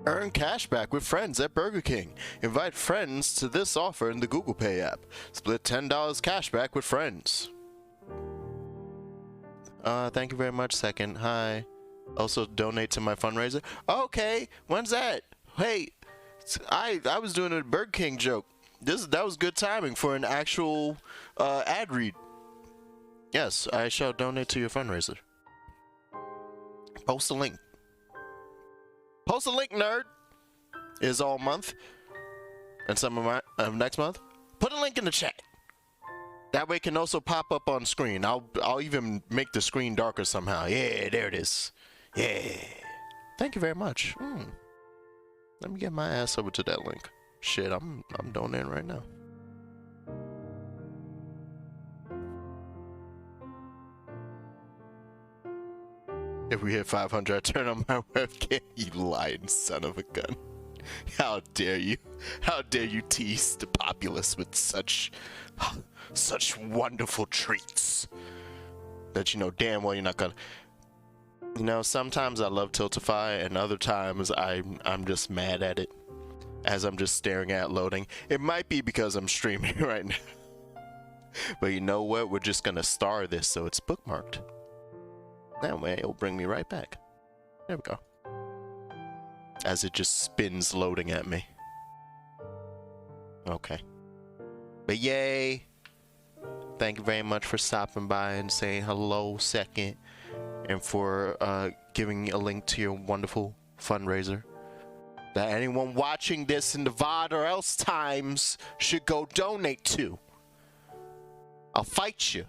Earn cash back with friends at Burger King. Invite friends to this offer in the Google Pay app. Split $10 cash back with friends. Thank you very much, second. Hi. Also donate to my fundraiser. Okay, when's that? Hey, I was doing a Burger King joke. That was good timing for an actual ad read. Yes, I shall donate to your fundraiser. Post a link. Post a link, nerd. Is all month and some of next month. Put a link in the chat. That way it can also pop up on screen. I'll even make the screen darker somehow. Yeah, there it is. Yeah. Thank you very much. Let me get my ass over to that link. Shit, I'm donating right now. If we hit 500, I turn on my webcam. You lying son of a gun. How dare you? How dare you tease the populace with such wonderful treats that you know damn well you're not gonna. You know, sometimes I love Tiltify, and other times I'm just mad at it as I'm just staring at loading. It might be because I'm streaming right now. But you know what? We're just gonna star this so it's bookmarked. That way it'll bring me right back. There we go. As it just spins loading at me. Okay. But yay! Thank you very much for stopping by and saying hello, second. And for giving me a link to your wonderful fundraiser. That anyone watching this in the VOD or else times should go donate to. I'll fight you.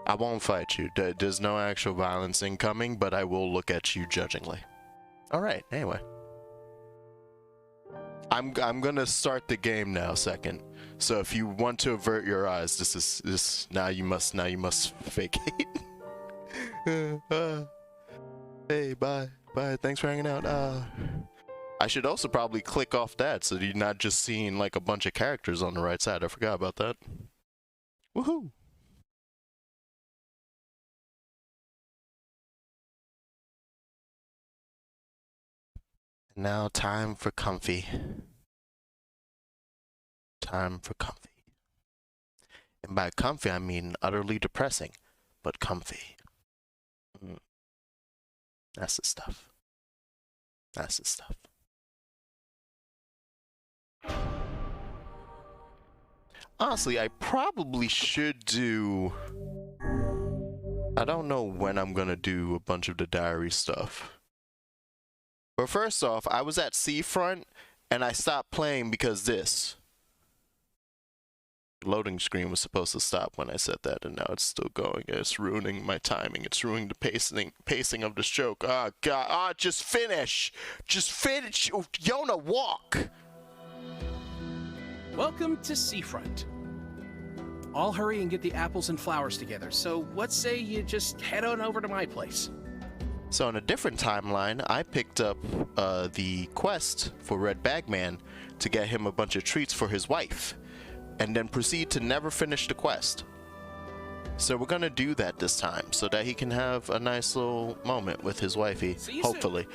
I won't fight you. There's no actual violence incoming, but I will look at you judgingly. Alright, anyway. I'm gonna start the game now, second. So if you want to avert your eyes, this now you must vacate. Hey, bye. Thanks for hanging out. I should also probably click off that so you're not just seeing like a bunch of characters on the right side. I forgot about that. Woohoo! Now time for comfy. Time for comfy. And by comfy I mean utterly depressing, but comfy. That's the stuff. That's the stuff. Honestly, I probably should do... I don't know when I'm gonna do a bunch of the diary stuff. But first off, I was at Seafront, and I stopped playing because this. The loading screen was supposed to stop when I said that, and now it's still going. It's ruining my timing. It's ruining the pacing of this joke. Oh, God. Ah, just finish! Just finish! Yona, walk! Welcome to Seafront. I'll hurry and get the apples and flowers together, so what say you just head on over to my place? So in a different timeline, I picked up the quest for Red Bagman to get him a bunch of treats for his wife, and then proceed to never finish the quest. So we're gonna do that this time, so that he can have a nice little moment with his wifey, hopefully.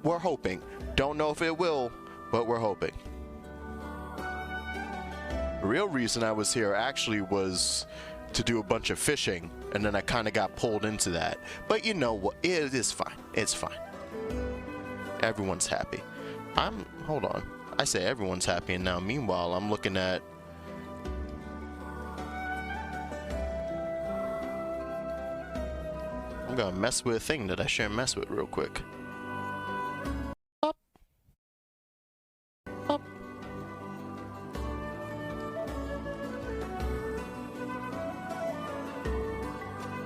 We're hoping. Don't know if it will, but we're hoping. The real reason I was here actually was to do a bunch of fishing, and then I kind of got pulled into that. But you know what? It is fine. It's fine. Everyone's happy. Hold on. I say everyone's happy, and now meanwhile, I'm looking at... I'm gonna mess with a thing that I shouldn't mess with real quick. Up. Up.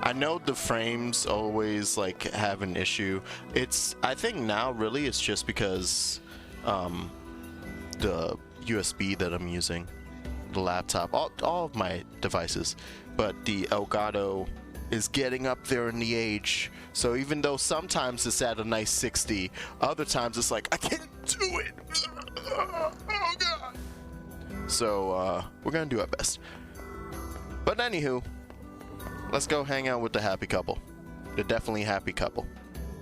I know the frames always like have an issue. I think now really it's just because the USB that I'm using, the laptop, all of my devices, but the Elgato is getting up there in the age. So even though sometimes it's at a nice 60, other times it's like, I can't do it. Oh God. So we're gonna do our best. But anywho, let's go hang out with the happy couple. The definitely happy couple.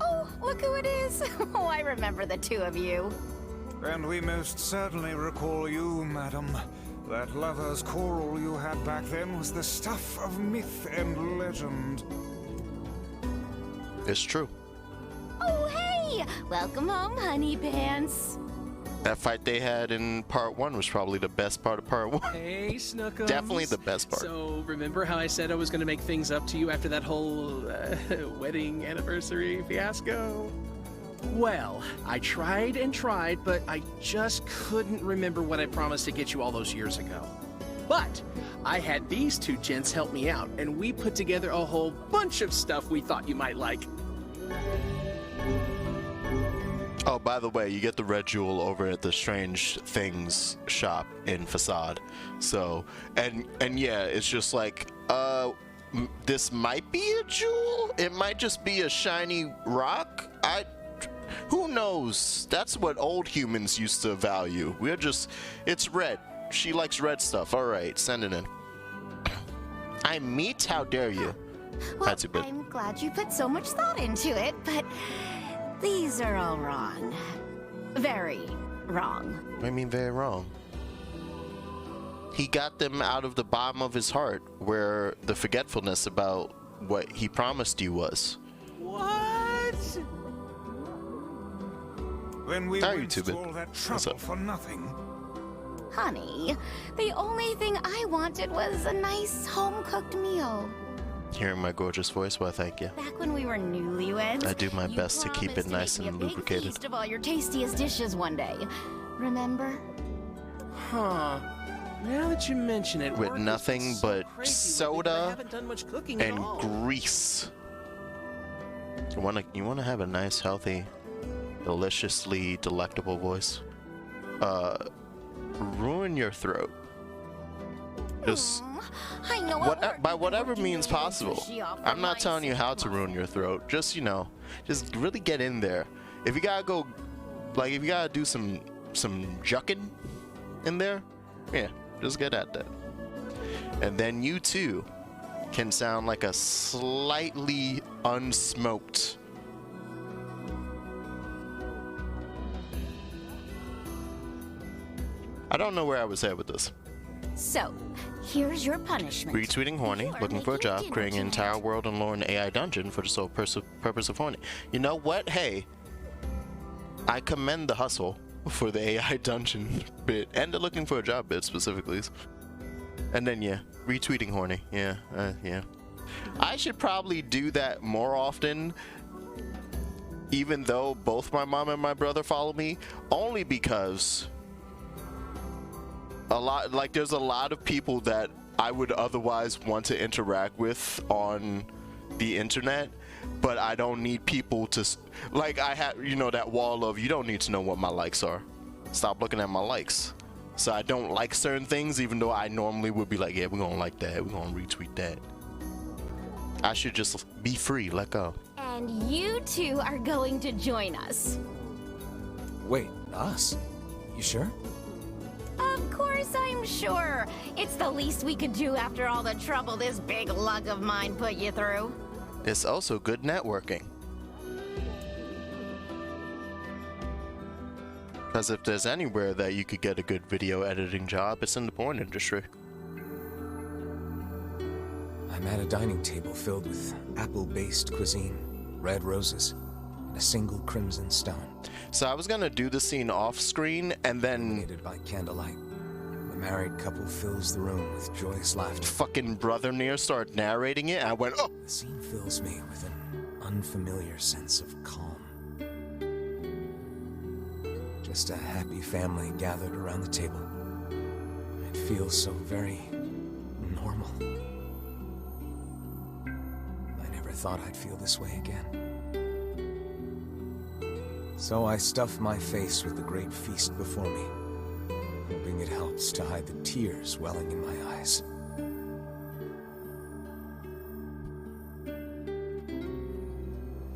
Oh, look who it is. Oh, I remember the two of you. And we most certainly recall you, madam. That lover's quarrel you had back then was the stuff of myth and legend. It's true. Oh, hey! Welcome home, honey pants. That fight they had in part 1 was probably the best part of part 1. Hey, Snookums. Definitely the best part. So, remember how I said I was going to make things up to you after that whole wedding anniversary fiasco? Well, I tried and tried, but I just couldn't remember what I promised to get you all those years ago. But I had these two gents help me out, and we put together a whole bunch of stuff we thought you might like. Oh, by the way, you get the red jewel over at the Strange Things shop in Facade. So, and yeah, it's just like, this might be a jewel? It might just be a shiny rock? Who knows? That's what old humans used to value. We're just, it's red. She likes red stuff. All right, send it in. I meet? How dare you? Well, I'm glad you put so much thought into it, but these are all wrong. Very wrong. I mean, very wrong. He got them out of the bottom of his heart, where the forgetfulness about what he promised you was. What? Then we went through all that trouble for nothing. Honey, the only thing I wanted was a nice home-cooked meal. Hearing my gorgeous voice, well, thank you. Back when we were newlyweds, I do my best to keep it nice and lubricated. Feast of all your tastiest dishes one day. Remember? Huh. Now that you mention it, with nothing but soda and all. grease. You wanna have a nice, healthy, deliciously delectable voice. Ruin your throat. Just I know by whatever means possible. I'm not telling you how to ruin your throat. Just, you know, just really get in there. If you gotta go, like, if you gotta do some jucking in there, yeah, just get at that. And then you too can sound like a slightly unsmoked. I don't know where I was headed with this. So, here's your punishment. Retweeting horny, looking for a job, creating an entire world and lore in AI dungeon for the sole purpose of horny. You know what? Hey, I commend the hustle for the AI dungeon bit and the looking for a job bit specifically. And then yeah, retweeting horny. Yeah, yeah. I should probably do that more often, even though both my mom and my brother follow me, only because there's a lot of people that I would otherwise want to interact with on the internet, but I don't need people to, like, I have, you know, that wall of, you don't need to know what my likes are. Stop looking at my likes. So I don't like certain things, even though I normally would be like, yeah, we're gonna like that, we're gonna retweet that. I should just be free, let go. And you two are going to join us. Wait, us? You sure? Of course I'm sure. It's the least we could do after all the trouble this big lug of mine put you through. It's also good networking. Because if there's anywhere that you could get a good video editing job, it's in the porn industry. I'm at a dining table filled with apple-based cuisine, red roses, and a single crimson stone. So I was gonna do the scene off screen and then Illuminated by candlelight. The married couple fills the room with joyous laughter. fucking brother Nier started narrating it and I went, oh! The scene fills me with an unfamiliar sense of calm. Just a happy family gathered around the table. It feels so very normal. I never thought I'd feel this way again. So I stuff my face with the great feast before me, hoping it helps to hide the tears welling in my eyes.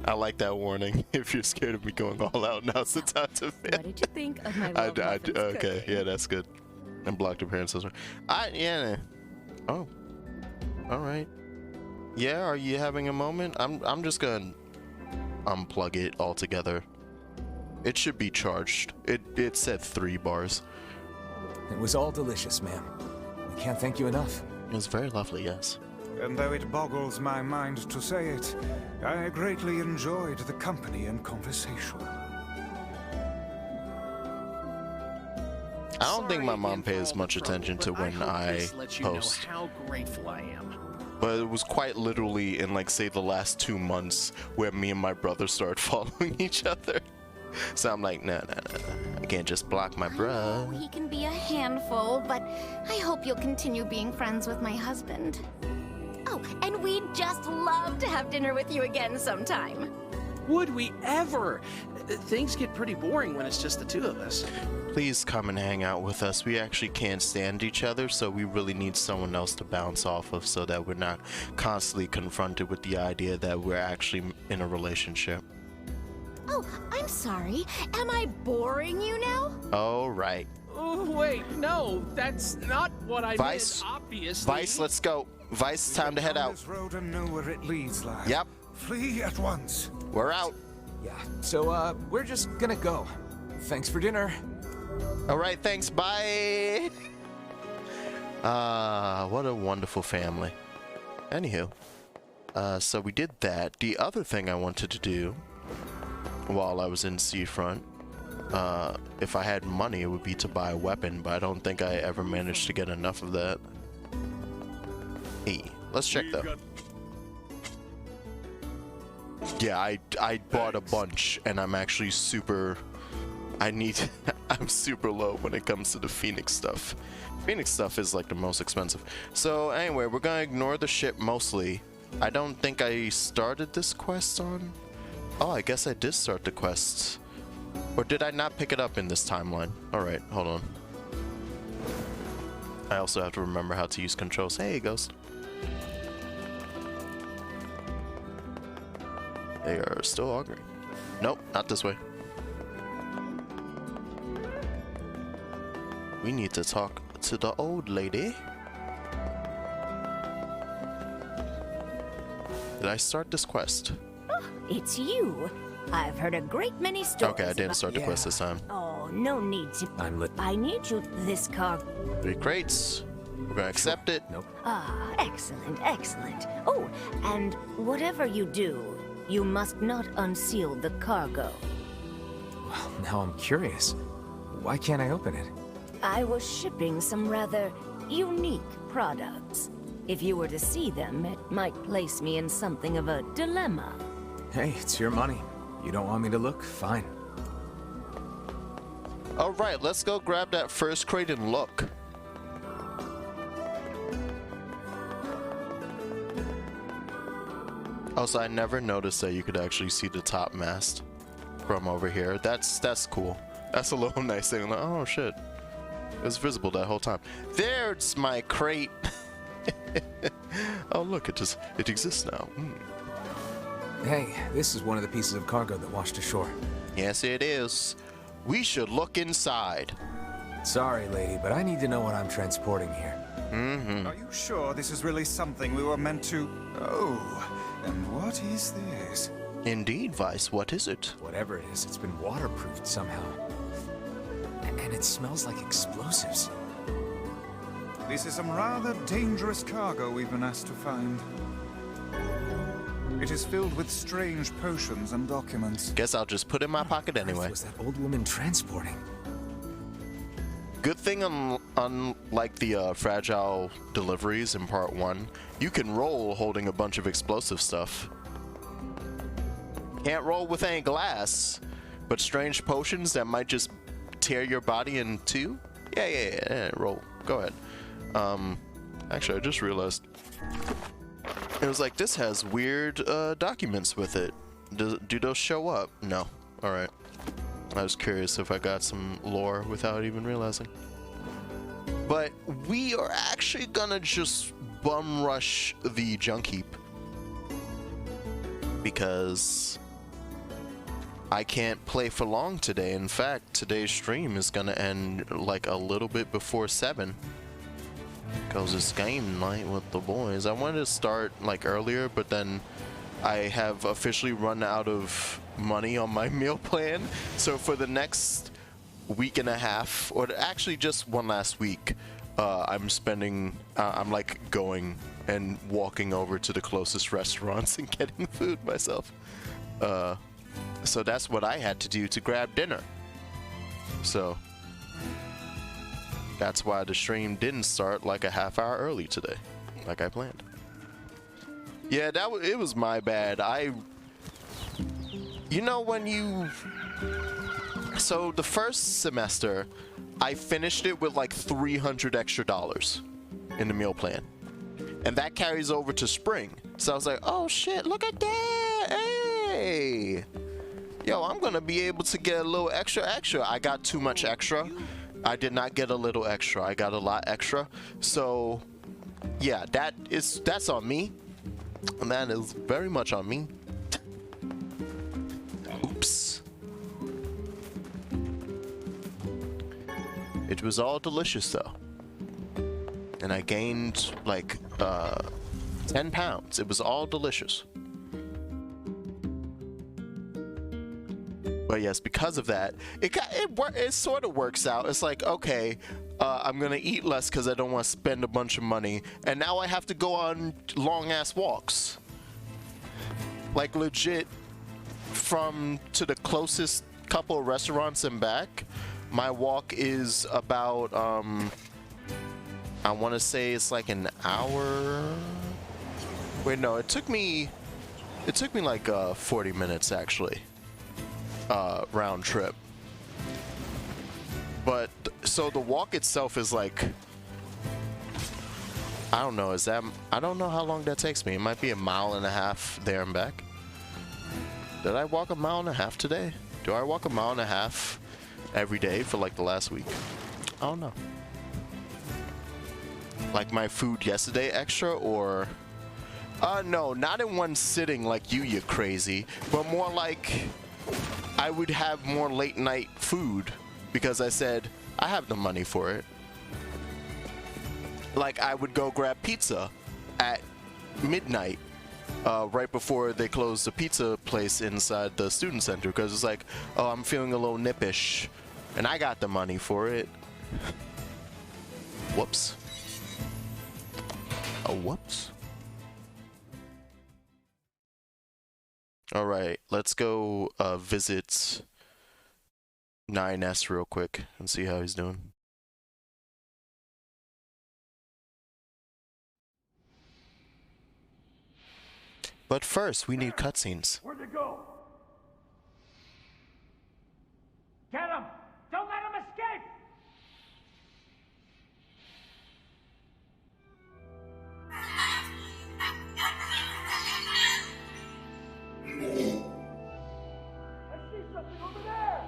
I like that warning. If you're scared of me going all out, now's the time to fail. What did you think of my love muffins okay, cooking? yeah, that's good. And blocked your parents. Yeah. Oh. All right. Yeah, are you having a moment? I'm just gonna unplug it altogether. It should be charged. It said 3 bars. It was all delicious, ma'am. I can't thank you enough. It was very lovely, yes. And though it boggles my mind to say it, I greatly enjoyed the company and conversation. I don't think my Sorry mom again for pays all much the trouble, attention to but when hope I this lets you post. know how grateful I am. But it was quite literally in, like, say, the last 2 months where me and my brother started following each other. So I'm like, nah. I can't just block my I know bruh. he can be a handful, but I hope you'll continue being friends with my husband. Oh, and we'd just love to have dinner with you again sometime. Would we ever? Things get pretty boring when it's just the two of us. Please come and hang out with us. We actually can't stand each other, so we really need someone else to bounce off of so that we're not constantly confronted with the idea that we're actually in a relationship. Oh, I'm sorry. Am I boring you now? All right. Oh, wait, no, that's not what I Vice? meant, obviously. Vice, let's go. Vice, time to head On out. this road and know where it leads, lad. Yep, Flee at once. we're out. Yeah, so, we're just gonna go. Thanks for dinner. All right, thanks. Bye. What a wonderful family. Anywho, so we did that. The other thing I wanted to do while I was in Seafront, if I had money, it would be to buy a weapon, but I don't think I ever managed to get enough of that. Hey, let's check though. Yeah, I bought a bunch, and I'm actually I'm super low when it comes to the Phoenix stuff. Phoenix stuff is like the most expensive. So anyway, we're gonna ignore the ship mostly. I don't think I started this quest on. Oh, I guess I did start the quest. Or did I not pick it up in this timeline? Alright, hold on. I also have to remember how to use controls. Hey, Ghost. They are still arguing. Nope, not this way. We need to talk to the old lady. Did I start this quest? It's you. I've heard a great many stories. Okay, I didn't start the quest this time. Oh, no need to. I'm lit. I need you. This car. 3 crates. We're gonna accept it. Nope. Ah, excellent, excellent. Oh, and whatever you do, you must not unseal the cargo. Well, now I'm curious. Why can't I open it? I was shipping some rather unique products. If you were to see them, it might place me in something of a dilemma. Hey, it's your money. You don't want me to look? Fine. All right, let's go grab that first crate and look. Also, I never noticed that you could actually see the top mast from over here. That's cool. That's a little nice thing. Like, oh shit, it was visible that whole time. There's my crate. Oh look, it exists now. Hey, this is one of the pieces of cargo that washed ashore. Yes, it is. We should look inside. Sorry, lady, but I need to know what I'm transporting here. Are you sure this is really something we were meant to... Oh, and what is this? Indeed, Vice. What is it? Whatever it is, it's been waterproofed somehow. And it smells like explosives. This is some rather dangerous cargo we've been asked to find. It is filled with strange potions and documents. Guess I'll just put it in my pocket What on earth anyway. was that old woman transporting? Good thing, unlike the fragile deliveries in part 1, you can roll holding a bunch of explosive stuff. Can't roll with any glass, but strange potions that might just tear your body in two? Yeah, roll. Go ahead. Actually, I just realized. It was like, this has weird documents with it. Do those show up? No. Alright. I was curious if I got some lore without even realizing. But we are actually gonna just bum rush the junk heap. Because I can't play for long today. In fact, today's stream is gonna end like a little bit before 7. Because it's game night with the boys. I wanted to start like earlier, but then I have officially run out of money on my meal plan. So for the next week and a half, or actually just one last week, I'm spending, I'm like going and walking over to the closest restaurants and getting food myself. So that's what I had to do to grab dinner. So that's why the stream didn't start like a half hour early today, like I planned. Yeah, it was my bad. You know when you, so the first semester, I finished it with like $300 extra in the meal plan. And that carries over to spring. So I was like, oh shit, look at that, hey. Yo, I'm gonna be able to get a little extra. I got too much extra. I did not get a little extra. I got a lot extra. So yeah, that's on me. And that is very much on me. Oops. It was all delicious though. And I gained like 10 pounds. It was all delicious. But yes, because of that, it sort of works out. It's like, okay, I'm gonna eat less because I don't want to spend a bunch of money, and now I have to go on long ass walks. Like legit, to the closest couple of restaurants and back, my walk is about I want to say it's like an hour. Wait, no, it took me like 40 minutes actually. Round trip. But so the walk itself is like, I don't know, I don't know how long that takes me. It might be 1.5 miles there and back. Did I walk 1.5 miles today? Do I walk 1.5 miles every day for like the last week? I don't know. Like my food yesterday extra, or no, not in one sitting like you crazy, but more like I would have more late night food because I said I have the money for it. Like I would go grab pizza at midnight, right before they closed the pizza place inside the student center, because it's like, oh, I'm feeling a little nippish, and I got the money for it. Whoops. Oh, whoops. All right, let's go visit 9S real quick and see how he's doing. But first, we need cutscenes. Where'd they go? Get him! Don't let him escape! I see something over there!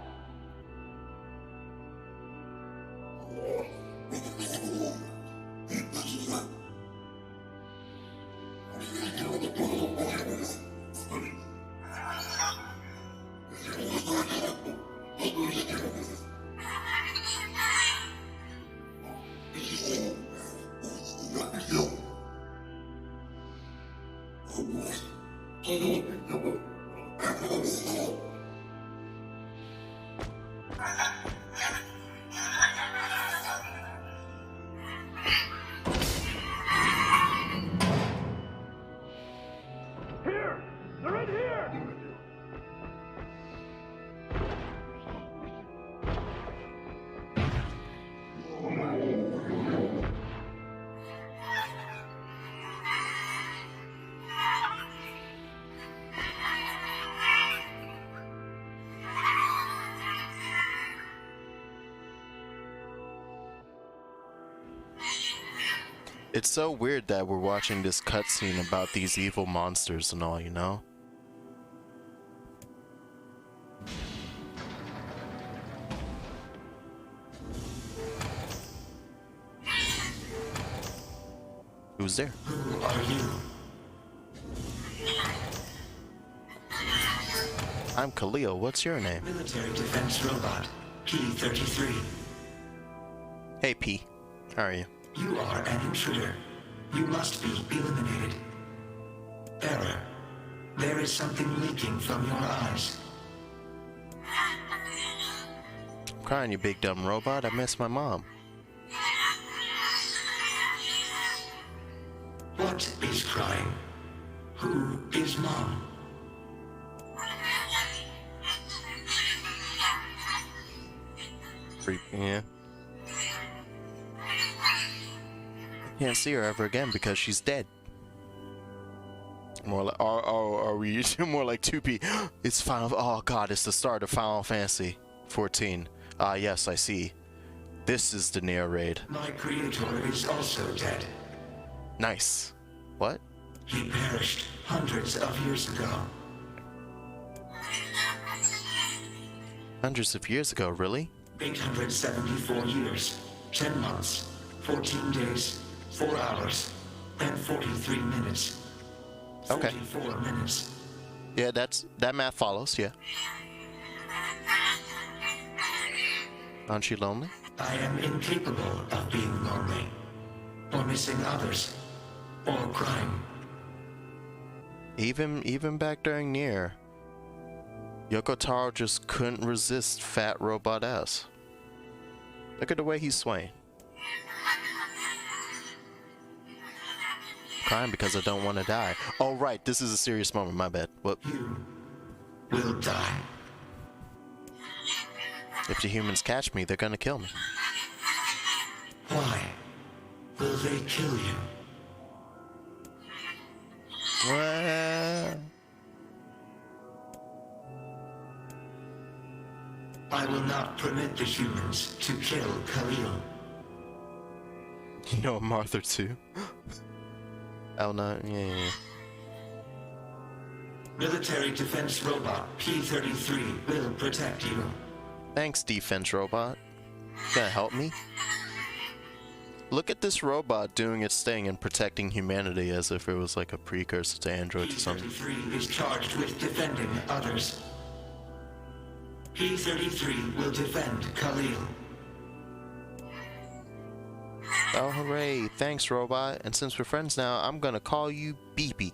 Here! They're in here! It's so weird that we're watching this cutscene about these evil monsters and all, you know? Who's there? Who are you? I'm Khalil. What's your name? Military defense robot, P-33. Hey, P. How are you? You are an intruder. You must be eliminated. Error. There is something leaking from your eyes. I'm crying, you big dumb robot. I miss my mom. What is crying? Who is Mom? Creep, yeah. Can't see her ever again because she's dead. More like, are we more like 2P? It's Final. Oh God, it's the start of Final Fantasy 14. Ah, yes, I see. This is the Nier raid. My creator is also dead. Nice. What? He perished hundreds of years ago. Hundreds of years ago, really? 874 years, 10 months, 14 days, 4 hours, and 43 minutes. Okay. 44 minutes. Yeah, that math follows. Yeah. Aren't you lonely? I am incapable of being lonely, or missing others, or crying. Even back during Nier, Yoko Taro just couldn't resist fat robot ass. Look at the way he's swaying. Crying because I don't want to die. Oh right, this is a serious moment. My bad. Whoop. You will die. If the humans catch me, they're gonna kill me. Why will they kill you? What? I will not permit the humans to kill Khalil. You know Martha too. L9, yeah. Military defense robot P-33 will protect you. Thanks, defense robot. Gonna help me? Look at this robot doing its thing and protecting humanity as if it was like a precursor to androids or something. P-33 is charged with defending others. P-33 will defend Khalil. Oh, hooray. Thanks, robot. And since we're friends now, I'm gonna call you Beepy.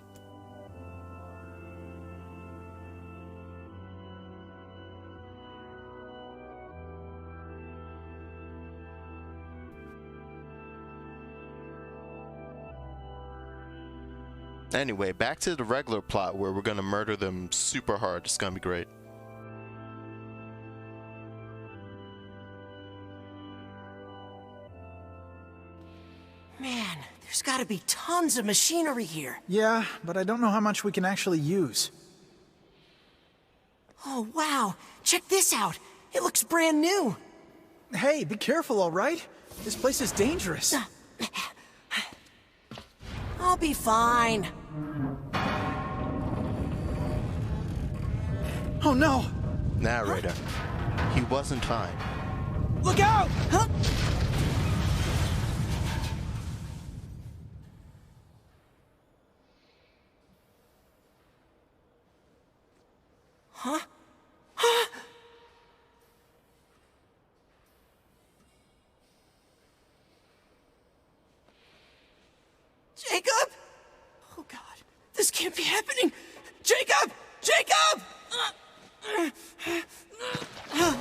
Anyway, back to the regular plot where we're gonna murder them super hard. It's gonna be great. Man, there's gotta be tons of machinery here. Yeah, but I don't know how much we can actually use. Oh, wow. Check this out. It looks brand new. Hey, be careful, all right? This place is dangerous. I'll be fine. Oh no! Narrator. He wasn't fine. Look out! Huh? Huh? Huh? Jacob? Oh God, this can't be happening. Jacob! Jacob! No!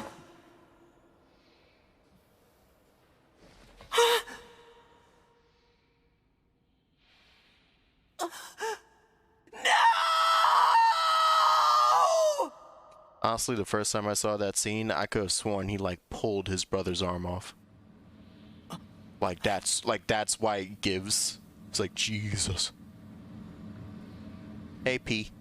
Honestly, the first time I saw that scene, I could have sworn he like pulled his brother's arm off. Like that's why it gives. It's like Jesus. Hey P.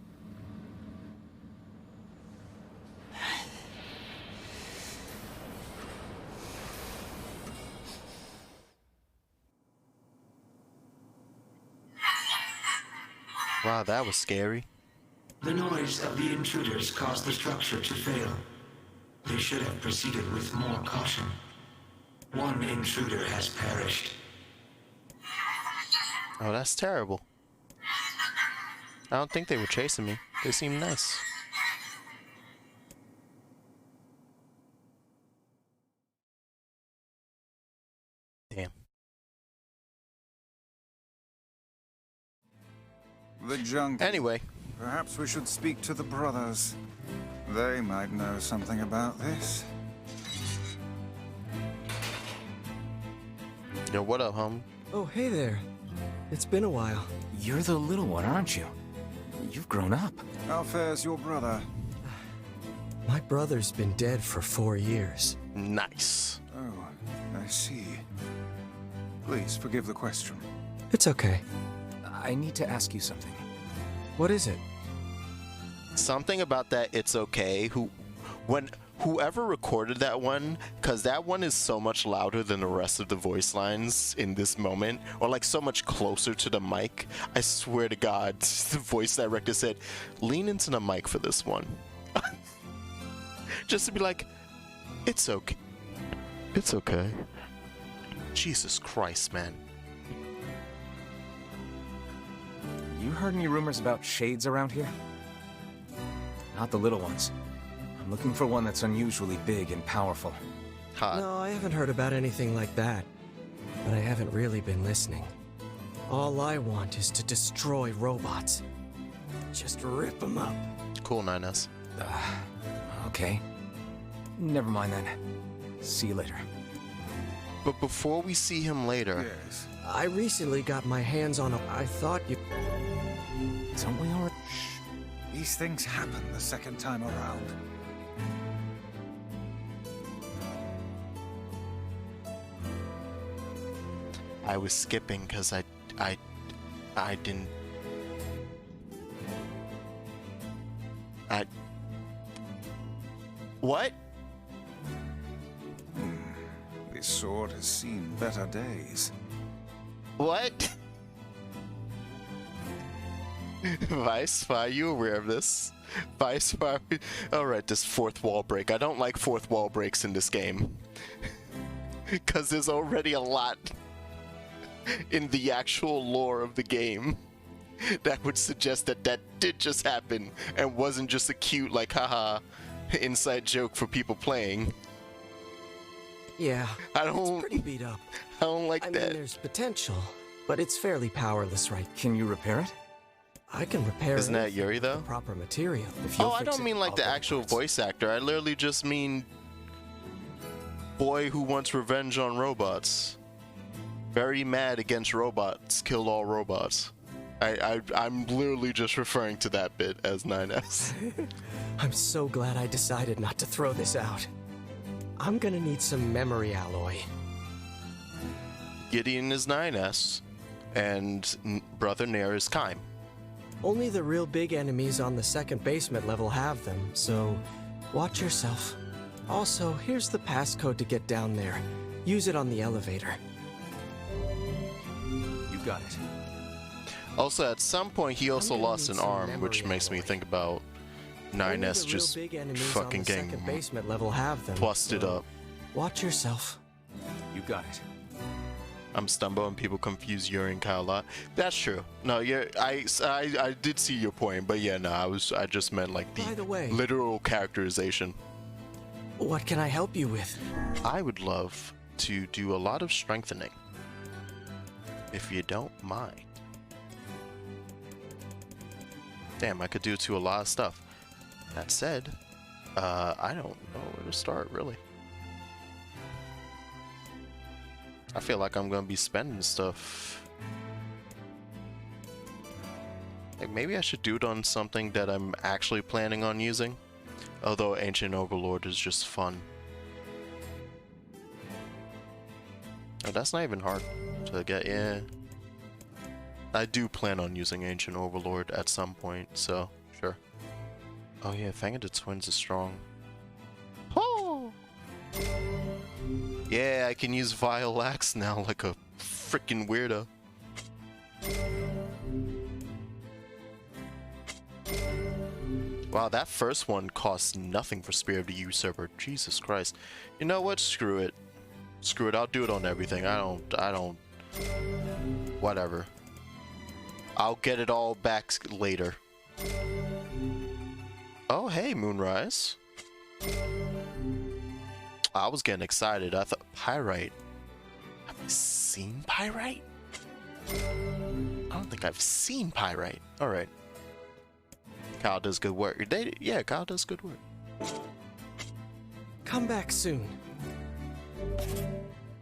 Wow, that was scary. The noise of the intruders caused the structure to fail. They should have proceeded with more caution. One intruder has perished. Oh, that's terrible. I don't think they were chasing me. They seemed nice. Damn. The junkin. Anyway, Perhaps we should speak to the brothers. They might know something about this. Yo, what up, hum? Oh, hey there. It's been a while. You're the little one, aren't you? You've grown up. How fares your brother? My brother's been dead for 4 years. Nice. Oh, I see. Please forgive the question. It's okay. I need to ask you something. What is it? Something about that it's okay. Whoever recorded that one, because that one is so much louder than the rest of the voice lines in this moment, or like so much closer to the mic. I swear to God, the voice director said, lean into the mic for this one. Just to be like, it's okay. It's okay. Jesus Christ, man. You heard any rumors about shades around here? Not the little ones. I'm looking for one that's unusually big and powerful. Hot. No, I haven't heard about anything like that. But I haven't really been listening. All I want is to destroy robots. Just rip them up. Cool, 9S. Okay. Never mind then. See you later. But before we see him later, Yes. I recently got my hands on a... I thought you... Don't we already... These things happen the second time around. I was skipping because I didn't. What? This sword has seen better days. What? Vice, are you aware of this? Vice, alright, this fourth wall break. I don't like fourth wall breaks in this game. Because there's already a lot in the actual lore of the game that would suggest that that did just happen and wasn't just a cute, like, haha, inside joke for people playing. Yeah, I don't. it's pretty beat up. I don't like I that. mean, there's potential, but it's fairly powerless, right? Can you repair it? I can repair Isn't that anything Yuri, with though? the proper material. If you'll Oh, I fix don't it, mean like I'll the get actual parts. voice actor. I literally just mean boy who wants revenge on robots. Very mad against robots. Killed all robots. I'm literally just referring to that bit as 9S. I'm so glad I decided not to throw this out. I'm gonna need some memory alloy. Gideon is 9S, and Brother Nier is Kime. Only the real big enemies on the second basement level have them, so watch yourself. Also, here's the passcode to get down there. Use it on the elevator. You got it. Also, at some point, he also gonna lost need an some arm, which memory makes me alloy. think about Only 9S the real just big enemies fucking on the getting second basement level have them. busted so up. Watch yourself. You got it. I'm Stumbo and people confuse Yuri and Kyle a lot. That's true. No, yeah, I did see your point, but yeah, no, I just meant like By the way- literal characterization. What can I help you with? I would love to do a lot of strengthening, if you don't mind. Damn, I could do it to a lot of stuff. That said, I don't know where to start really. I feel like I'm gonna be spending stuff. Like maybe I should do it on something that I'm actually planning on using. Although Ancient Overlord is just fun. Oh, that's not even hard to get. Yeah. I do plan on using Ancient Overlord at some point, so sure. Oh yeah, Fang of the Twins is strong. Oh! Yeah, I can use Vile Axe now like a freaking weirdo. Wow, that first one costs nothing for Spear of the Usurper. Jesus Christ. You know what? Screw it. Screw it. I'll do it on everything. I don't. Whatever. I'll get it all back later. Oh, hey, Moonrise. I was getting excited. I thought, Pyrite. Have I seen Pyrite? I don't think I've seen Pyrite. Alright. Kyle does good work. Yeah, Kyle does good work. Come back soon.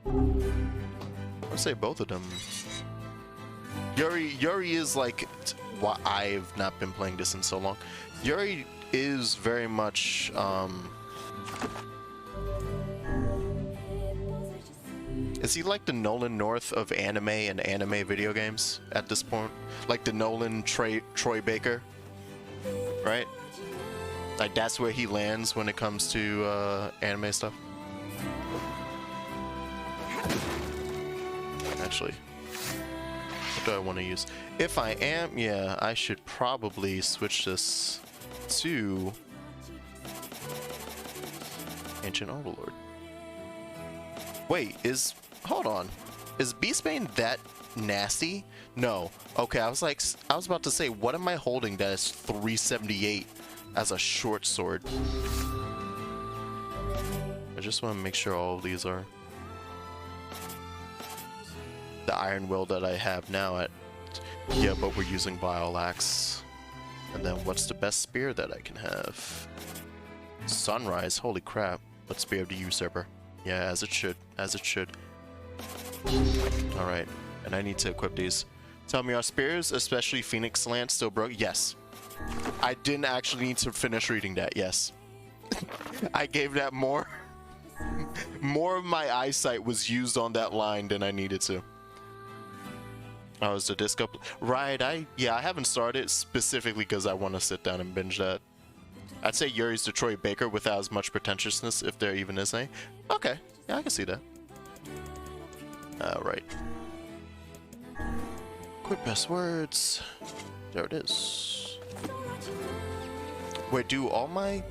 I'd say both of them. Yuri is like, why I've not been playing this in so long. Yuri is very much is he like the Nolan North of anime and anime video games at this point? Like the Nolan Troy Baker, right? Like that's where he lands when it comes to anime stuff. Actually, what do I want to use? If I am, yeah, I should probably switch this to Ancient Overlord. Wait, hold on. Is Beastbane that nasty? No. Okay, I was about to say, what am I holding that is 378 as a short sword? I just want to make sure all of these are the Iron Will that I have now at, yeah, but we're using Vile Axe. And then what's the best spear that I can have? Sunrise, holy crap. But Spear of the Usurper. Yeah, as it should, as it should. Alright, and I need to equip these. Tell me, are spears, especially Phoenix Lance, still broke? Yes. I didn't actually need to finish reading that, yes. I gave that more of my eyesight was used on that line than I needed to. Oh, is the disc up? Right, I haven't started specifically because I want to sit down and binge that. I'd say Yuri's Detroit Baker without as much pretentiousness, if there even is any. Okay, yeah, I can see that. Right. Quick best words. There it is. Wait, do all my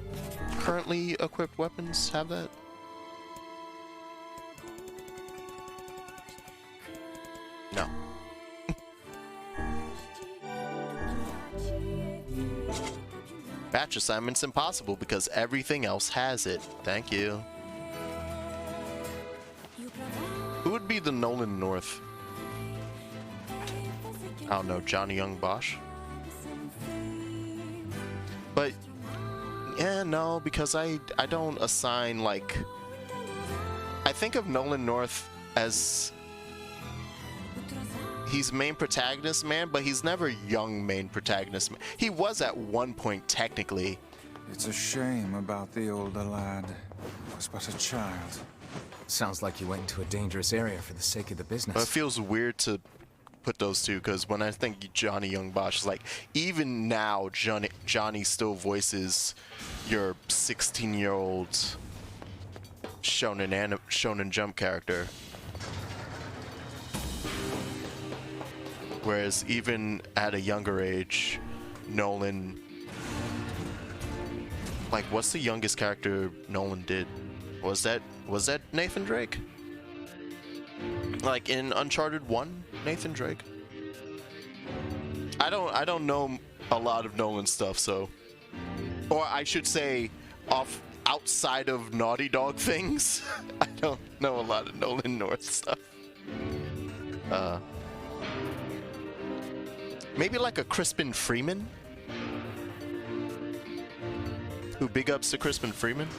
currently equipped weapons have that? No. Batch assignment's impossible because everything else has it. Thank you. Who would be the Nolan North? I don't know, Johnny Young Bosch? But, yeah, no, because I don't assign, like... I think of Nolan North as... He's main protagonist man, but he's never young main protagonist man. He was at one point, technically. It's a shame about the older lad. He was but a child. Sounds like you went into a dangerous area for the sake of the business. But it feels weird to put those two, because when I think Johnny Young Bosch, is like, even now, Johnny still voices your 16-year-old Shonen Jump character. Whereas even at a younger age, Nolan... Like, what's the youngest character Nolan did? Was that Nathan Drake? Like in Uncharted 1, Nathan Drake? I don't know a lot of Nolan stuff, so... Or I should say, outside of Naughty Dog things, I don't know a lot of Nolan North stuff. Maybe like a Crispin Freeman? Who big ups to Crispin Freeman?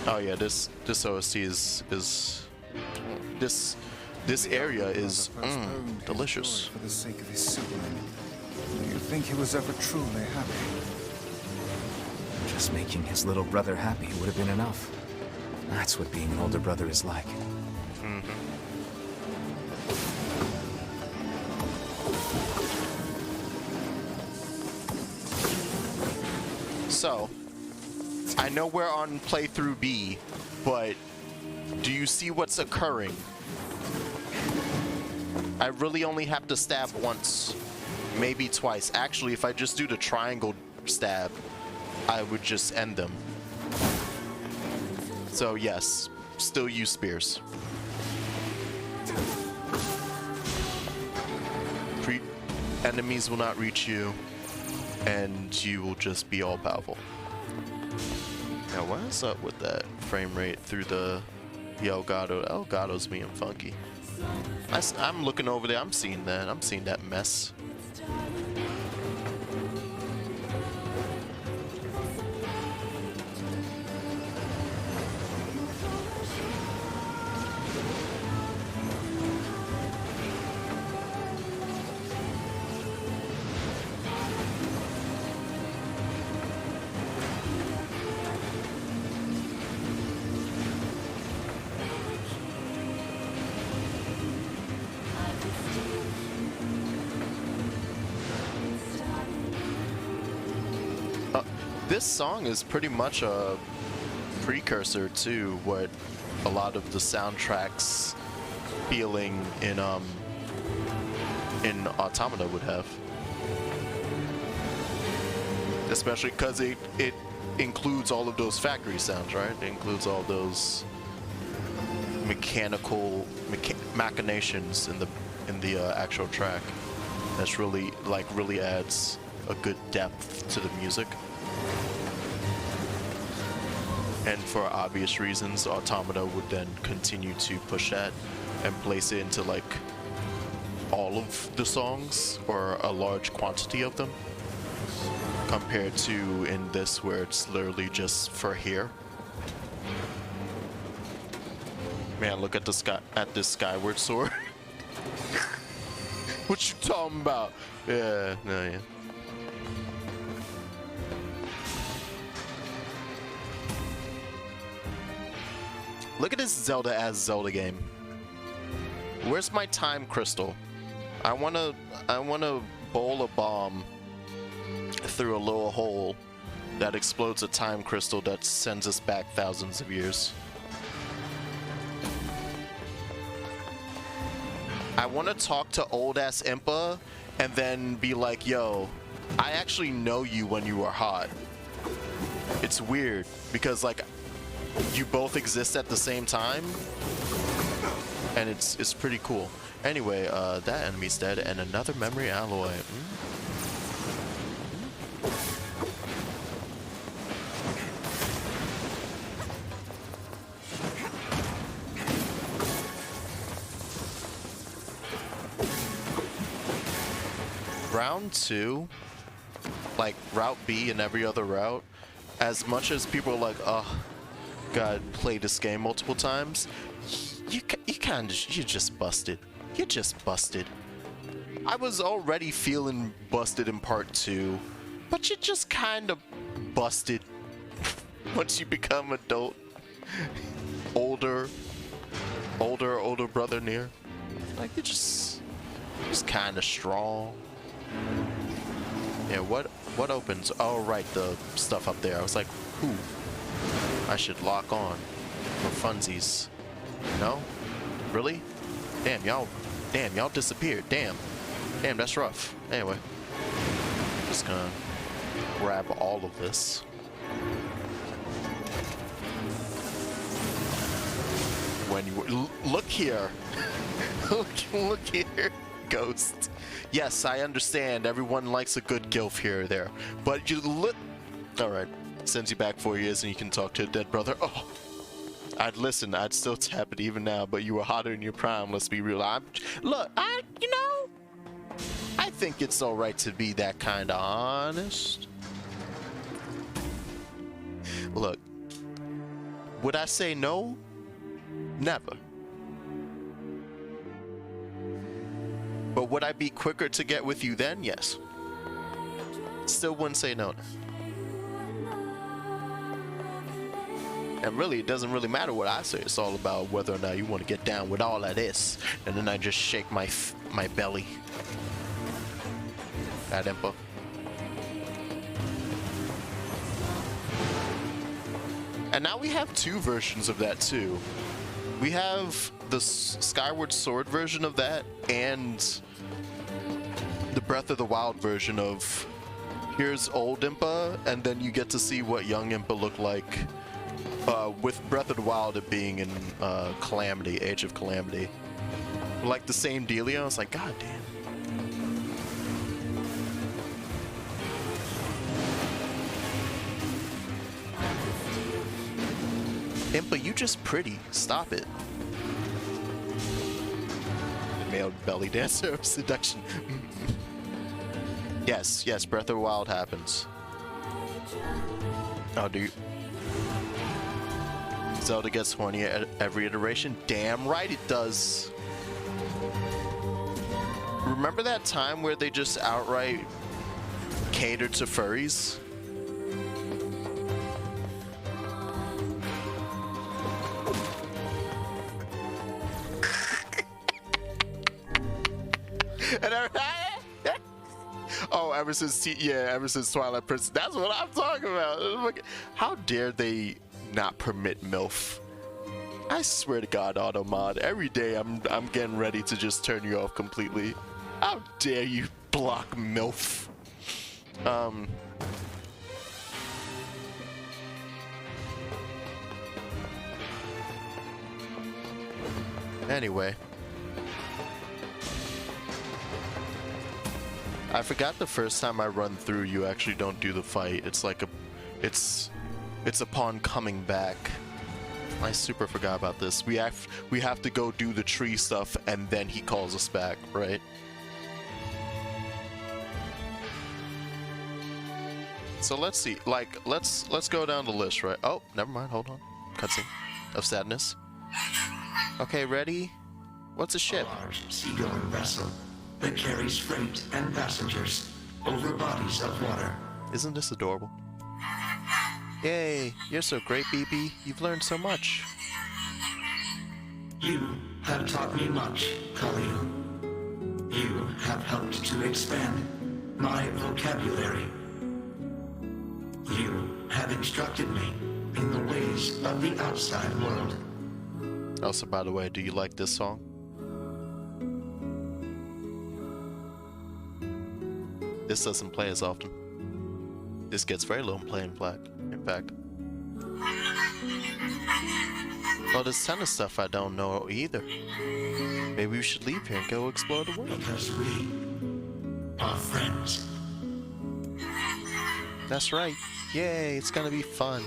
Oh yeah, this OST is this area is delicious. For the sake of his sibling. Do you think he was ever truly happy? Just making his little brother happy would have been enough. That's what being an older brother is like. So, I know we're on playthrough B, but do you see what's occurring? I really only have to stab once, maybe twice. Actually, if I just do the triangle stab, I would just end them. So yes, still use spears. Enemies will not reach you, and you will just be all powerful. Now, what is up with that frame rate through the Elgato? Elgato's being funky. I'm looking over there. I'm seeing that. I'm seeing that mess. This song is pretty much a precursor to what a lot of the soundtracks feeling in Automata would have. Especially because it includes all of those factory sounds, right? It includes all those mechanical machinations in the actual track. That's really really adds a good depth to the music. And for obvious reasons, Automata would then continue to push that and place it into like all of the songs or a large quantity of them, compared to in this where it's literally just for here. Man, look at the sky, at this skyward sword. What you talking about? Yeah, no, yeah. Look at this Zelda as Zelda game. Where's my time crystal? I wanna bowl a bomb through a little hole that explodes a time crystal that sends us back thousands of years. I want to talk to old ass Impa and then be like, yo, I actually know you when you were hot. It's weird because like you both exist at the same time, and it's pretty cool. Anyway, that enemy's dead, and another memory alloy. Round 2, like Route B and every other route, as much as people are like, oh, God, play this game multiple times, you just busted. You just busted. I was already feeling busted in part 2, but you just kind of busted once you become adult. older brother Nier. Like, you're just kind of strong. Yeah, what opens? Oh, right, the stuff up there. I was like, ooh, I should lock on for funsies. No? Really? Damn, y'all disappeared. Damn, that's rough. Anyway, just gonna grab all of this. When you look here, look here, Ghost. Yes, I understand. Everyone likes a good gilf here or there, but you look. All right, sends you back 4 years, and you can talk to a dead brother. Oh, I'd listen. I'd still tap it even now, but you were hotter in your prime. Let's be real. I think it's all right to be that kind of honest. Look, would I say no? Never. But would I be quicker to get with you then? Yes. Still wouldn't say no. And really, it doesn't really matter what I say. It's all about whether or not you want to get down with all of this. And then I just shake my belly. That Impa. And now we have two versions of that too. We have the Skyward Sword version of that and the Breath of the Wild version of here's old Impa, and then you get to see what young Impa looked like. With Breath of the Wild it being in Calamity, Age of Calamity. Like the same dealio. I was like, God damn. Impa, you just pretty. Stop it. Male belly dancer of seduction. Yes, Breath of the Wild happens. Oh, dude. Zelda gets horny at every iteration? Damn right it does. Remember that time where they just outright catered to furries? ever since ever since Twilight Princess. That's what I'm talking about. Like, how dare they not permit MILF? I swear to God, Automod, every day I'm getting ready to just turn you off completely. How dare you block MILF? Anyway. I forgot the first time I run through, you actually don't do the fight. It's like it's upon coming back. I super forgot about this. We have to go do the tree stuff and then he calls us back, right? So let's see. Like let's go down the list, right? Oh, never mind. Hold on. Cutscene of sadness. Okay, ready? What's a ship? A large seagoing vessel that carries freight and passengers over bodies of water. Isn't this adorable? Yay, you're so great, BB. You've learned so much. You have taught me much, Khalil. You have helped to expand my vocabulary. You have instructed me in the ways of the outside world. Also, by the way, do you like this song? This doesn't play as often. This gets very low in play, in fact. Well, there's a ton of stuff I don't know either. Maybe we should leave here and go explore the world. Because we are friends. That's right. Yay, it's gonna be fun.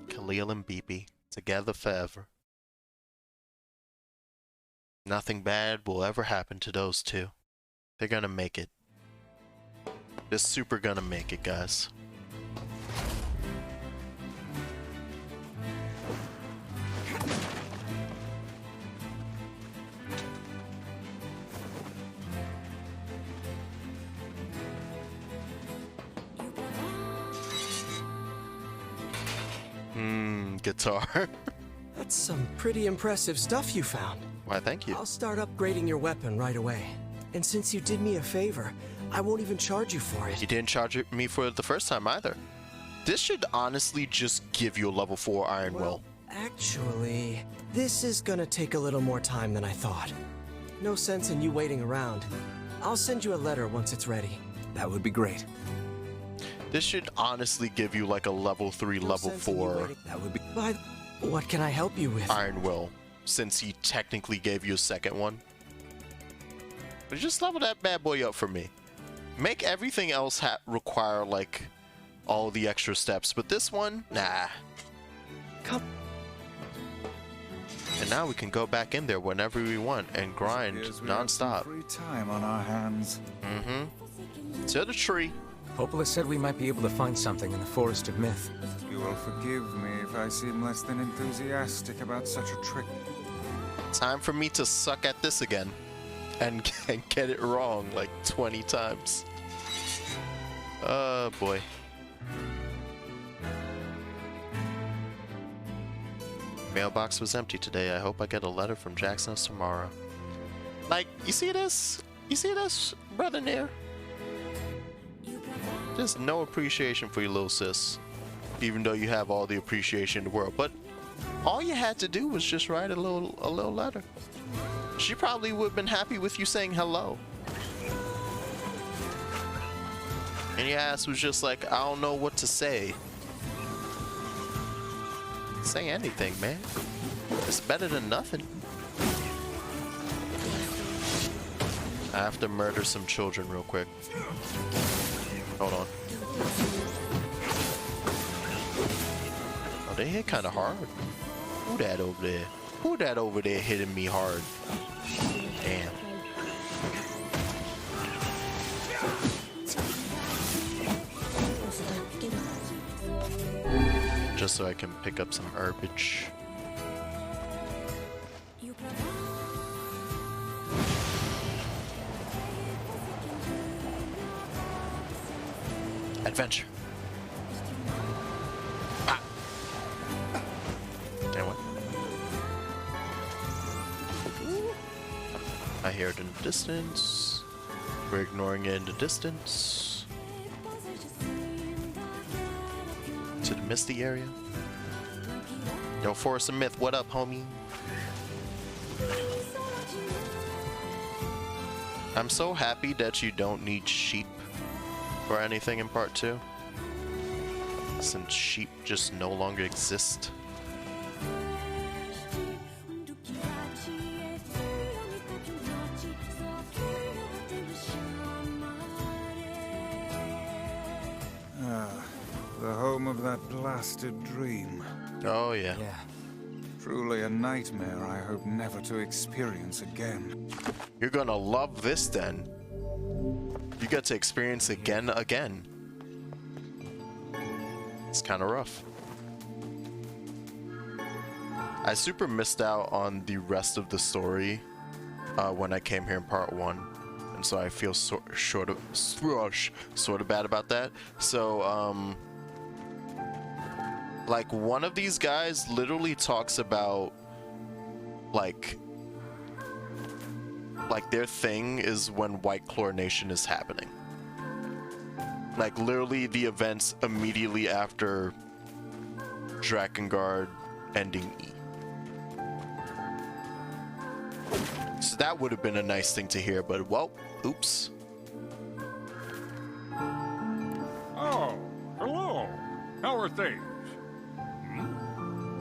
Khalil and BB, together forever. Nothing bad will ever happen to those two. They're gonna make it. They're super gonna make it, guys. Guitar. That's some pretty impressive stuff you found. Why, thank you. I'll start upgrading your weapon right away. And since you did me a favor, I won't even charge you for it. You didn't charge me for it the first time either. This should honestly just give you a level 4 Iron Will. Actually, this is gonna take a little more time than I thought. No sense in you waiting around. I'll send you a letter once it's ready. That would be great. This should honestly give you like a level 3, level 4 That would be. But what can I help you with? Iron Will, since he technically gave you a second one. But just level that bad boy up for me. Make everything else require like all the extra steps, but this one, nah. Come. And now we can go back in there whenever we want and grind non-stop. Free time on our hands. Mm-hmm. To the tree. Popola said we might be able to find something in the Forest of Myth. You will forgive me if I seem less than enthusiastic about such a trick. Time for me to suck at this again and get it wrong like 20 times. Oh boy. Mailbox was empty today. I hope I get a letter from Jaxnos tomorrow. Like, you see this? You see this, brother Nier? Just no appreciation for your little sis. Even though you have all the appreciation in the world. But all you had to do was just write a little letter. She probably would have been happy with you saying hello. And your ass was just like, I don't know what to say. Say anything, man. It's better than nothing. I have to murder some children real quick. Hold on. Oh, they hit kind of hard. Who that over there? Who that over there hitting me hard? Damn. Just so I can pick up some herbage. Adventure. Ah. Anyway. I hear it in the distance. We're ignoring it in the distance. To the misty area. Yo, Forest of Myth, what up, homie? I'm so happy that you don't need sheep or anything in part 2. Since sheep just no longer exist. The home of that blasted dream. Oh, yeah. Yeah. Truly a nightmare I hope never to experience again. You're gonna love this then. You get to experience again. It's kind of rough. I super missed out on the rest of the story when I came here in part 1. And so I feel sort of bad about that. So, like, one of these guys literally talks about, like their thing is when White Chlorination is happening. Like, literally the events immediately after Drakengard ending E. So that would have been a nice thing to hear, but, well, oops. Oh, hello. How are things?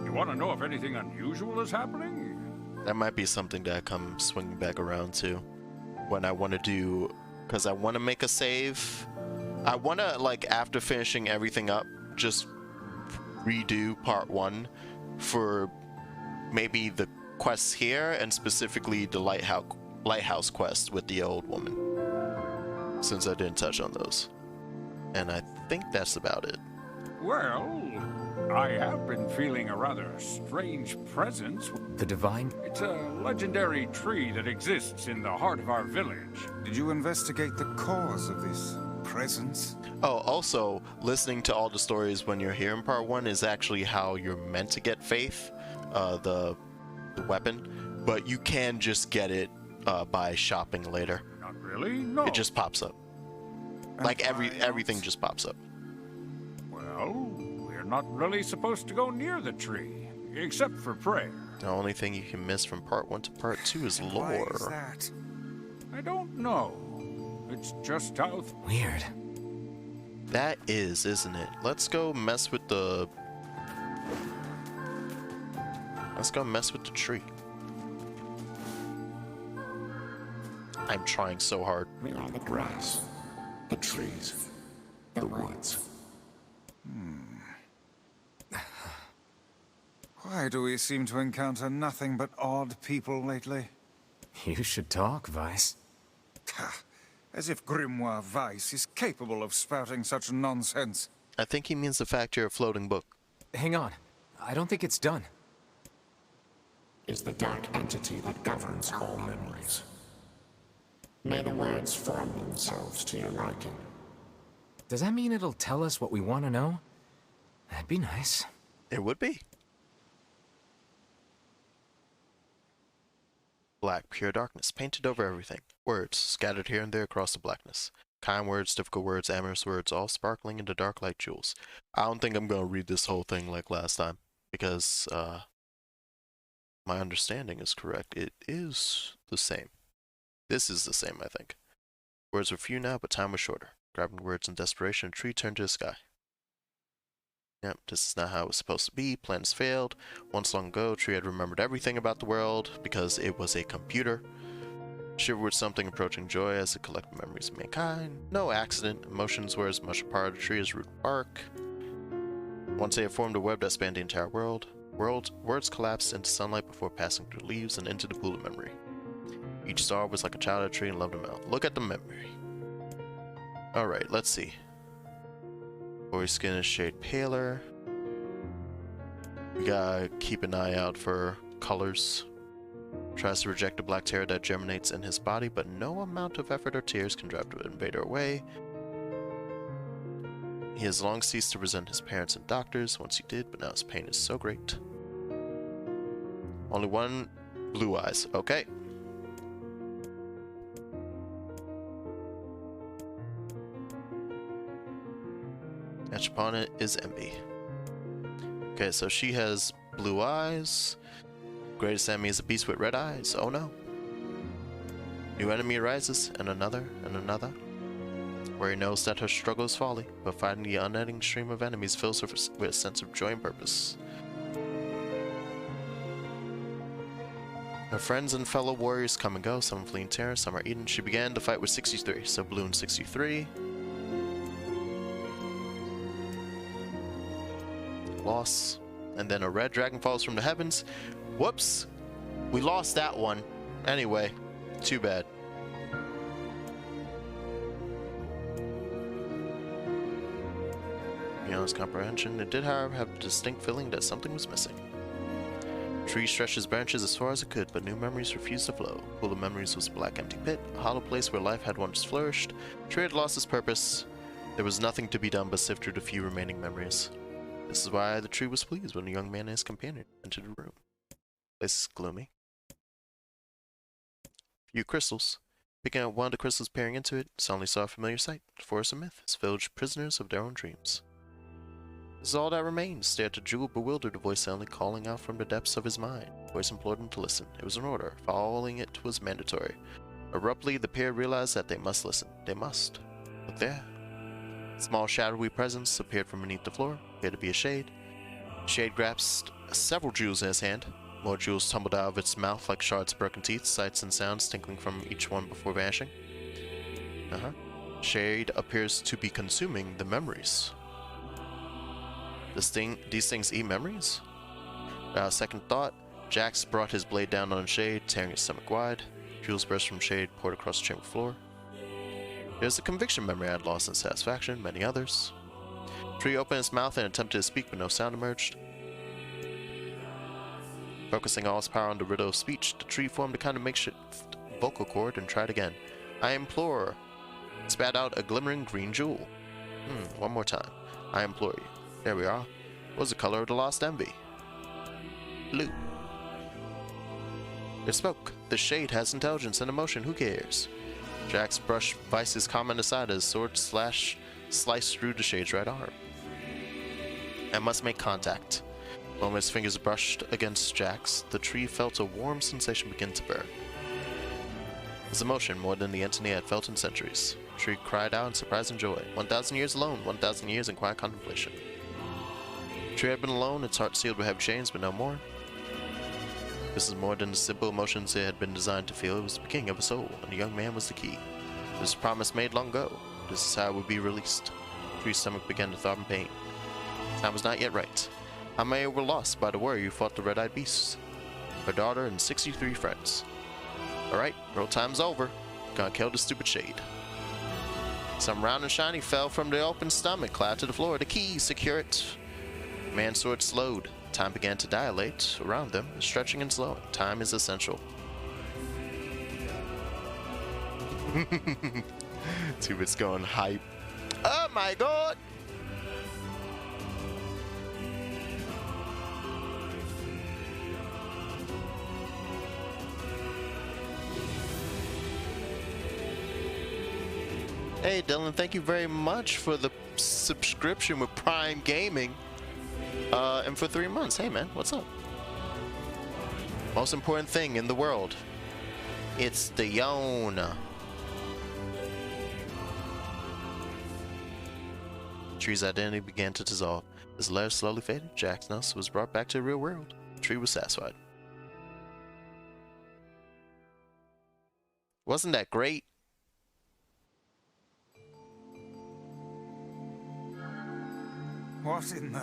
You want to know if anything unusual is happening? That might be something that I come swinging back around to when I want to do, because I want to make a save. I want to, like, after finishing everything up, just redo part 1 for maybe the quests here, and specifically the lighthouse quest with the old woman, since I didn't touch on those. And I think that's about it. Well, I have been feeling a rather strange presence. The Divine? It's a legendary tree that exists in the heart of our village. Did you investigate the cause of this presence? Oh, also, listening to all the stories when you're here in part 1 is actually how you're meant to get faith, the weapon, but you can just get it by shopping later. Not really? No. It just pops up. Like everything just pops up. Well, we're not really supposed to go near the tree, except for prayer. The only thing you can miss from part 1 to part 2 is lore. Why is that? I don't know. It's just how... Weird. That is, isn't it? Let's go mess with the... Let's go mess with the tree. I'm trying so hard. We are the grass, the trees, the woods. Why do we seem to encounter nothing but odd people lately? You should talk, Vice. As if Grimoire Weiss is capable of spouting such nonsense. I think he means the fact you're a floating book. Hang on. I don't think it's done. Is the dark entity that governs all memories. May the words form themselves to your liking. Does that mean it'll tell us what we want to know? That'd be nice. It would be. Black, pure darkness, painted over everything. Words, scattered here and there across the blackness. Kind words, difficult words, amorous words, all sparkling in the dark like jewels. I don't think I'm going to read this whole thing like last time, because my understanding is correct. It is the same. This is the same, I think. Words were few now, but time was shorter. Grabbing words in desperation, a tree turned to the sky. Yep, this is not how it was supposed to be. Plans failed. Once long ago, Tree had remembered everything about the world because it was a computer. Shiver with something approaching joy as it collected memories of mankind. No accident. Emotions were as much a part of the tree as root and bark. Once they had formed a web that spanned the entire world, words collapsed into sunlight before passing through leaves and into the pool of memory. Each star was like a child of the tree and loved them out. Look at the memory. Alright, let's see. Boy's skin is shade paler. We gotta keep an eye out for colors. Tries to reject the black terror that germinates in his body, but no amount of effort or tears can drive the invader away. He has long ceased to resent his parents and doctors. Once he did, but now his pain is so great. Only one blue eyes. Okay. opponent is Envy. Okay, so she has blue eyes. Greatest enemy is a beast with red eyes. Oh no. New enemy arises, and another, and another. Where he knows that her struggle is folly, but fighting the unending stream of enemies fills her with a sense of joy and purpose. Her friends and fellow warriors come and go, some flee in terror, some are eaten. She began the fight with 63, so blue and 63. Loss. And then a red dragon falls from the heavens. Whoops! We lost that one. Anyway, too bad. Beyond his comprehension, it did, however, have a distinct feeling that something was missing. The tree stretched its branches as far as it could, but new memories refused to flow. Full of memories was a black empty pit, a hollow place where life had once flourished. The tree had lost its purpose. There was nothing to be done but sift through the few remaining memories. This is why the tree was pleased when the young man and his companion entered the room. The place is gloomy. Few crystals. Picking out one of the crystals peering into it, suddenly saw a familiar sight. The forest of myth, its village prisoners of their own dreams. This is all that remains, stared to Jewel, bewildered, a voice suddenly calling out from the depths of his mind. The voice implored him to listen. It was an order. Following it was mandatory. Abruptly, the pair realized that they must listen. They must. Look there. A small shadowy presence appeared from beneath the floor. Appeared to be a shade. The shade grasped several jewels in his hand. More jewels tumbled out of its mouth like shards of broken teeth, sights and sounds tinkling from each one before vanishing. Shade appears to be consuming the memories. These things eat memories? Without a second thought, Jax brought his blade down on Shade, tearing his stomach wide. Jewels burst from Shade, poured across the chamber floor. There's a conviction memory I had lost in satisfaction, many others. Tree opened its mouth and attempted to speak, but no sound emerged. Focusing all its power on the riddle of speech, the tree formed a kind of makeshift vocal cord and tried again. I implore. It spat out a glimmering green jewel. One more time. I implore you. There we are. What was the color of the lost envy? Blue. It spoke. The shade has intelligence and emotion. Who cares? Jax brushed Vice's comment aside as his sword sliced through the shade's right arm. I must make contact. The moment his fingers brushed against Jax, the tree felt a warm sensation begin to burn. His emotion more than the entity had felt in centuries. The tree cried out in surprise and joy. 1,000 years alone, 1,000 years in quiet contemplation. The tree had been alone, its heart sealed with heavy chains, but no more. This is more than the simple emotions it had been designed to feel. It was the beginning of a soul, and the young man was the key. It was a promise made long ago. This is how it would be released. The tree's stomach began to throb in pain. Time was not yet right. How many were lost by the warrior who fought the red-eyed beasts? Her daughter and 63 friends. Alright, roll time's over. Gonna kill the stupid shade. Some round and shiny fell from the open stomach, cloud to the floor. The key, secure it. The man's sword slowed. Time began to dilate around them, stretching and slowing. Time is essential. Tubit's going hype. Oh my god! Hey Dylan, thank you very much for the subscription with Prime Gaming. And for 3 months. Hey man, what's up? Most important thing in the world. It's the Yona. The tree's identity began to dissolve. As the letter slowly faded, Jaxnos was brought back to the real world. The tree was satisfied. Wasn't that great? What in the...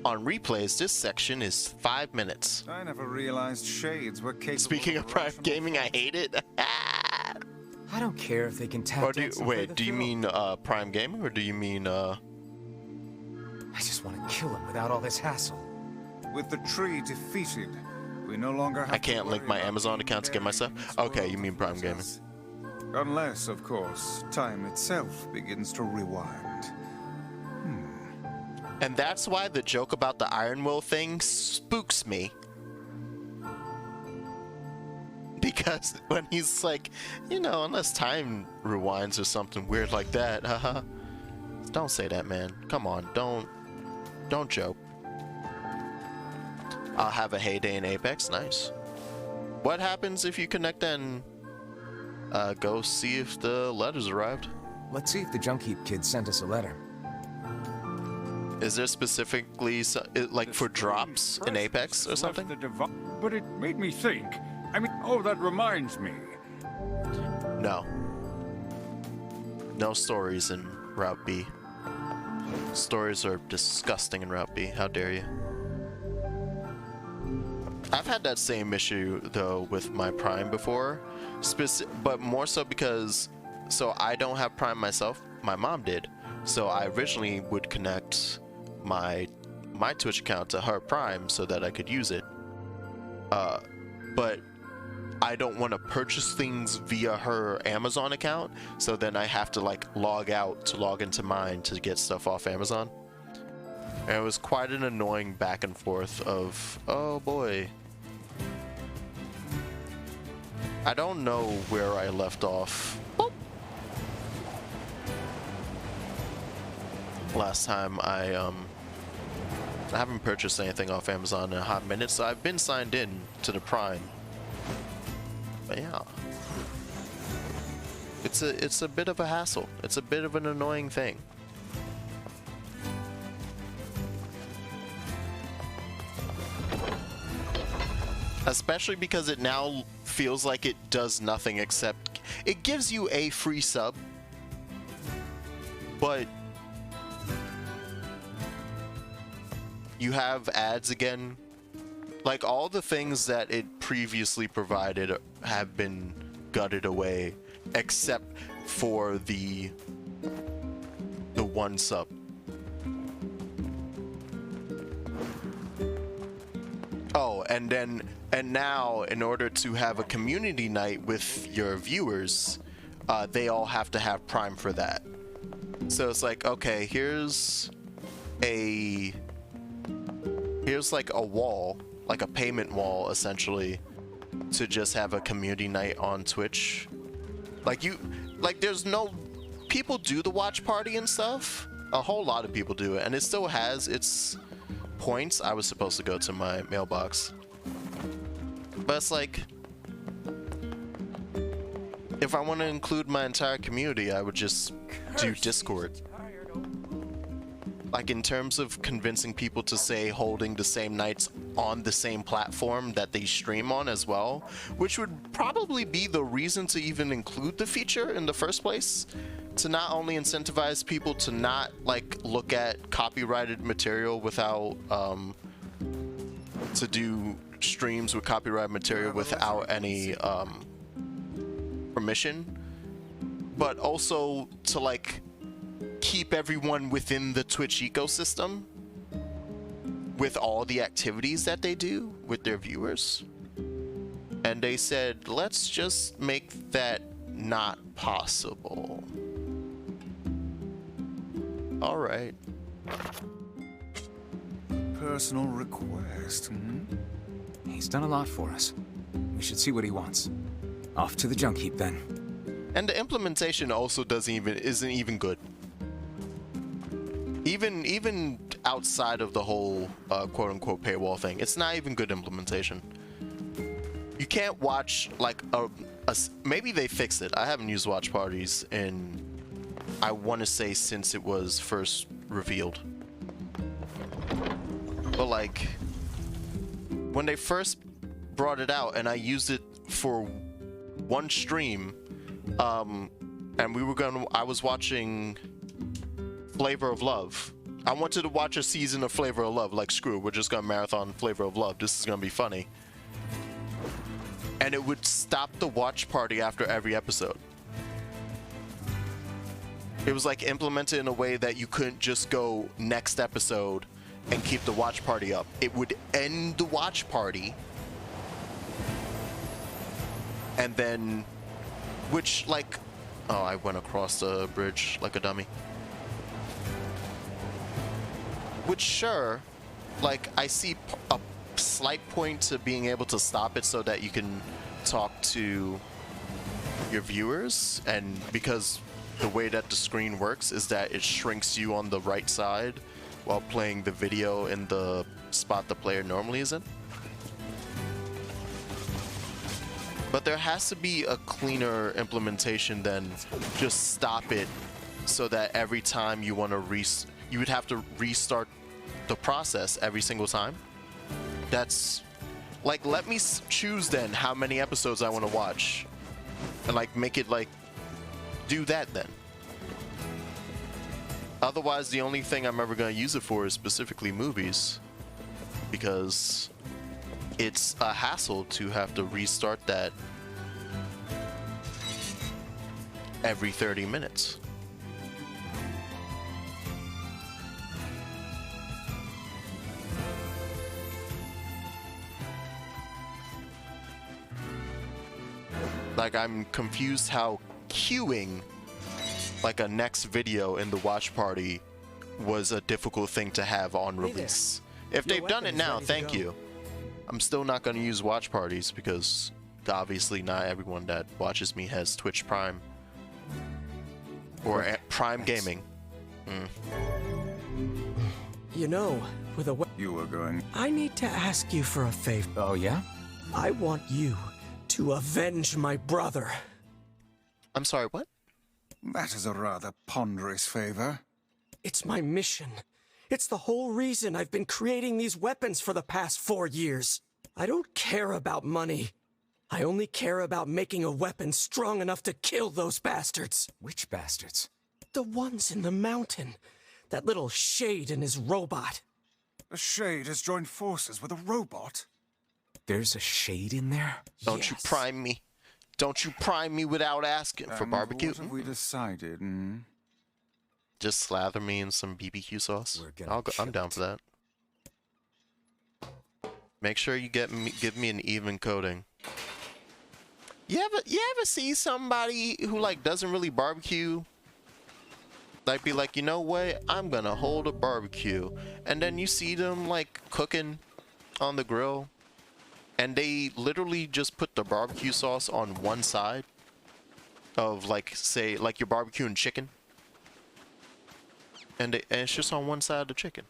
On replays, this section is 5 minutes. I never realized shades were capable. Speaking of Prime Gaming, I hate it. I don't care if they can tap or do you mean Prime Gaming, or do you mean I just want to kill him without all this hassle. With the tree defeated, we no longer have I can't link my Amazon account to get my stuff? Okay, you mean Prime Gaming. Unless, of course, time itself begins to rewind. And that's why the joke about the Iron Will thing spooks me. Because when he's like, you know, unless time rewinds or something weird like that, haha. Don't say that, man. Come on, don't joke. I'll have a heyday in Apex. Nice. What happens if you connect and go see if the letters arrived? Let's see if the junk heap kid sent us a letter. Is there specifically like for drops in Apex or something? But it made me think. I mean, oh, that reminds me. No. No stories in Route B. Stories are disgusting in Route B. How dare you? I've had that same issue though with my Prime before, but more so because I don't have Prime myself. My mom did, so I originally would connect my Twitch account to her Prime so that I could use it. But I don't want to purchase things via her Amazon account, so then I have to like log out to log into mine to get stuff off Amazon. And it was quite an annoying back and forth of, oh boy. I don't know where I left off. Boop. Last time I haven't purchased anything off Amazon in a hot minute, so I've been signed in to the Prime. But yeah. It's a bit of a hassle. It's a bit of an annoying thing. Especially because it now feels like it does nothing except it gives you a free sub, but you have ads again. Like all the things that it previously provided have been gutted away, except for the one sub. Oh, and now in order to have a community night with your viewers, they all have to have Prime for that. So it's like, okay, here's like a wall, like a payment wall essentially, to just have a community night on Twitch. There's no, people do the watch party and stuff. A whole lot of people do it, and it still has its points. I was supposed to go to my mailbox, but it's like, if I want to include my entire community, I would just do Discord. Like in terms of convincing people to say holding the same nights on the same platform that they stream on as well, which would probably be the reason to even include the feature in the first place, to not only incentivize people to not like look at copyrighted material without to do streams with copyrighted material without any permission, but also to like keep everyone within the Twitch ecosystem with all the activities that they do with their viewers. And they said, let's just make that not possible. All right. Personal request, hmm? He's done a lot for us. We should see what he wants. Off to the junk heap then. And the implementation also isn't even good. Even outside of the whole quote-unquote paywall thing, it's not even good implementation. You can't watch like maybe they fixed it. I haven't used watch parties in, I want to say, since it was first revealed. But like when they first brought it out and I used it for one stream, and I was watching Flavor of Love. I wanted to watch a season of Flavor of Love. Like, screw it, we're just gonna marathon Flavor of Love. This is gonna be funny. And it would stop the watch party after every episode. It was like implemented in a way that you couldn't just go next episode and keep the watch party up. It would end the watch party, and then, which like, oh, I went across the bridge like a dummy. Which, sure, like, I see a slight point to being able to stop it so that you can talk to your viewers, and because the way that the screen works is that it shrinks you on the right side while playing the video in the spot the player normally is in. But there has to be a cleaner implementation than just stop it so that every time you want to you would have to restart the process every single time. That's like, let me choose then how many episodes I want to watch and like make it like do that then. Otherwise, the only thing I'm ever going to use it for is specifically movies, because it's a hassle to have to restart that every 30 minutes. Like, I'm confused how queuing like a next video in the watch party was a difficult thing to have on release. If they've done it now, thank you. I'm still not going to use watch parties because obviously not everyone that watches me has Twitch Prime or Prime Gaming. You know, with a you were going. I need to ask you for a favor. Oh, yeah? I want you to avenge my brother. I'm sorry, what? That is a rather ponderous favor. It's my mission. It's the whole reason I've been creating these weapons for the past 4 years. I don't care about money. I only care about making a weapon strong enough to kill those bastards. Which bastards? The ones in the mountain. That little Shade and his robot. A Shade has joined forces with a robot? There's a Shade in there? Don't you prime me. Don't you prime me without asking for barbecue. What have we decided? Just slather me in some BBQ sauce. I'm down for that. Make sure you give me an even coating. You ever see somebody who like doesn't really barbecue? Like be like, you know what? I'm gonna hold a barbecue, and then you see them like cooking on the grill, and they literally just put the barbecue sauce on one side of like, say, like you're barbecuing chicken, and it's just on one side of the chicken.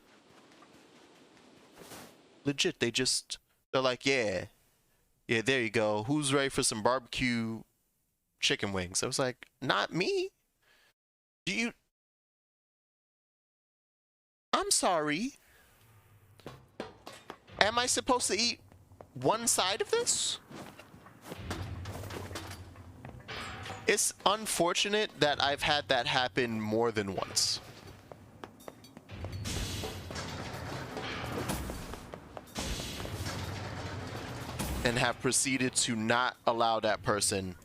Legit, they're like, yeah, there you go. Who's ready for some barbecue chicken wings? I was like, not me. I'm sorry. Am I supposed to eat one side of this? It's unfortunate that I've had that happen more than once. And have proceeded to not allow that person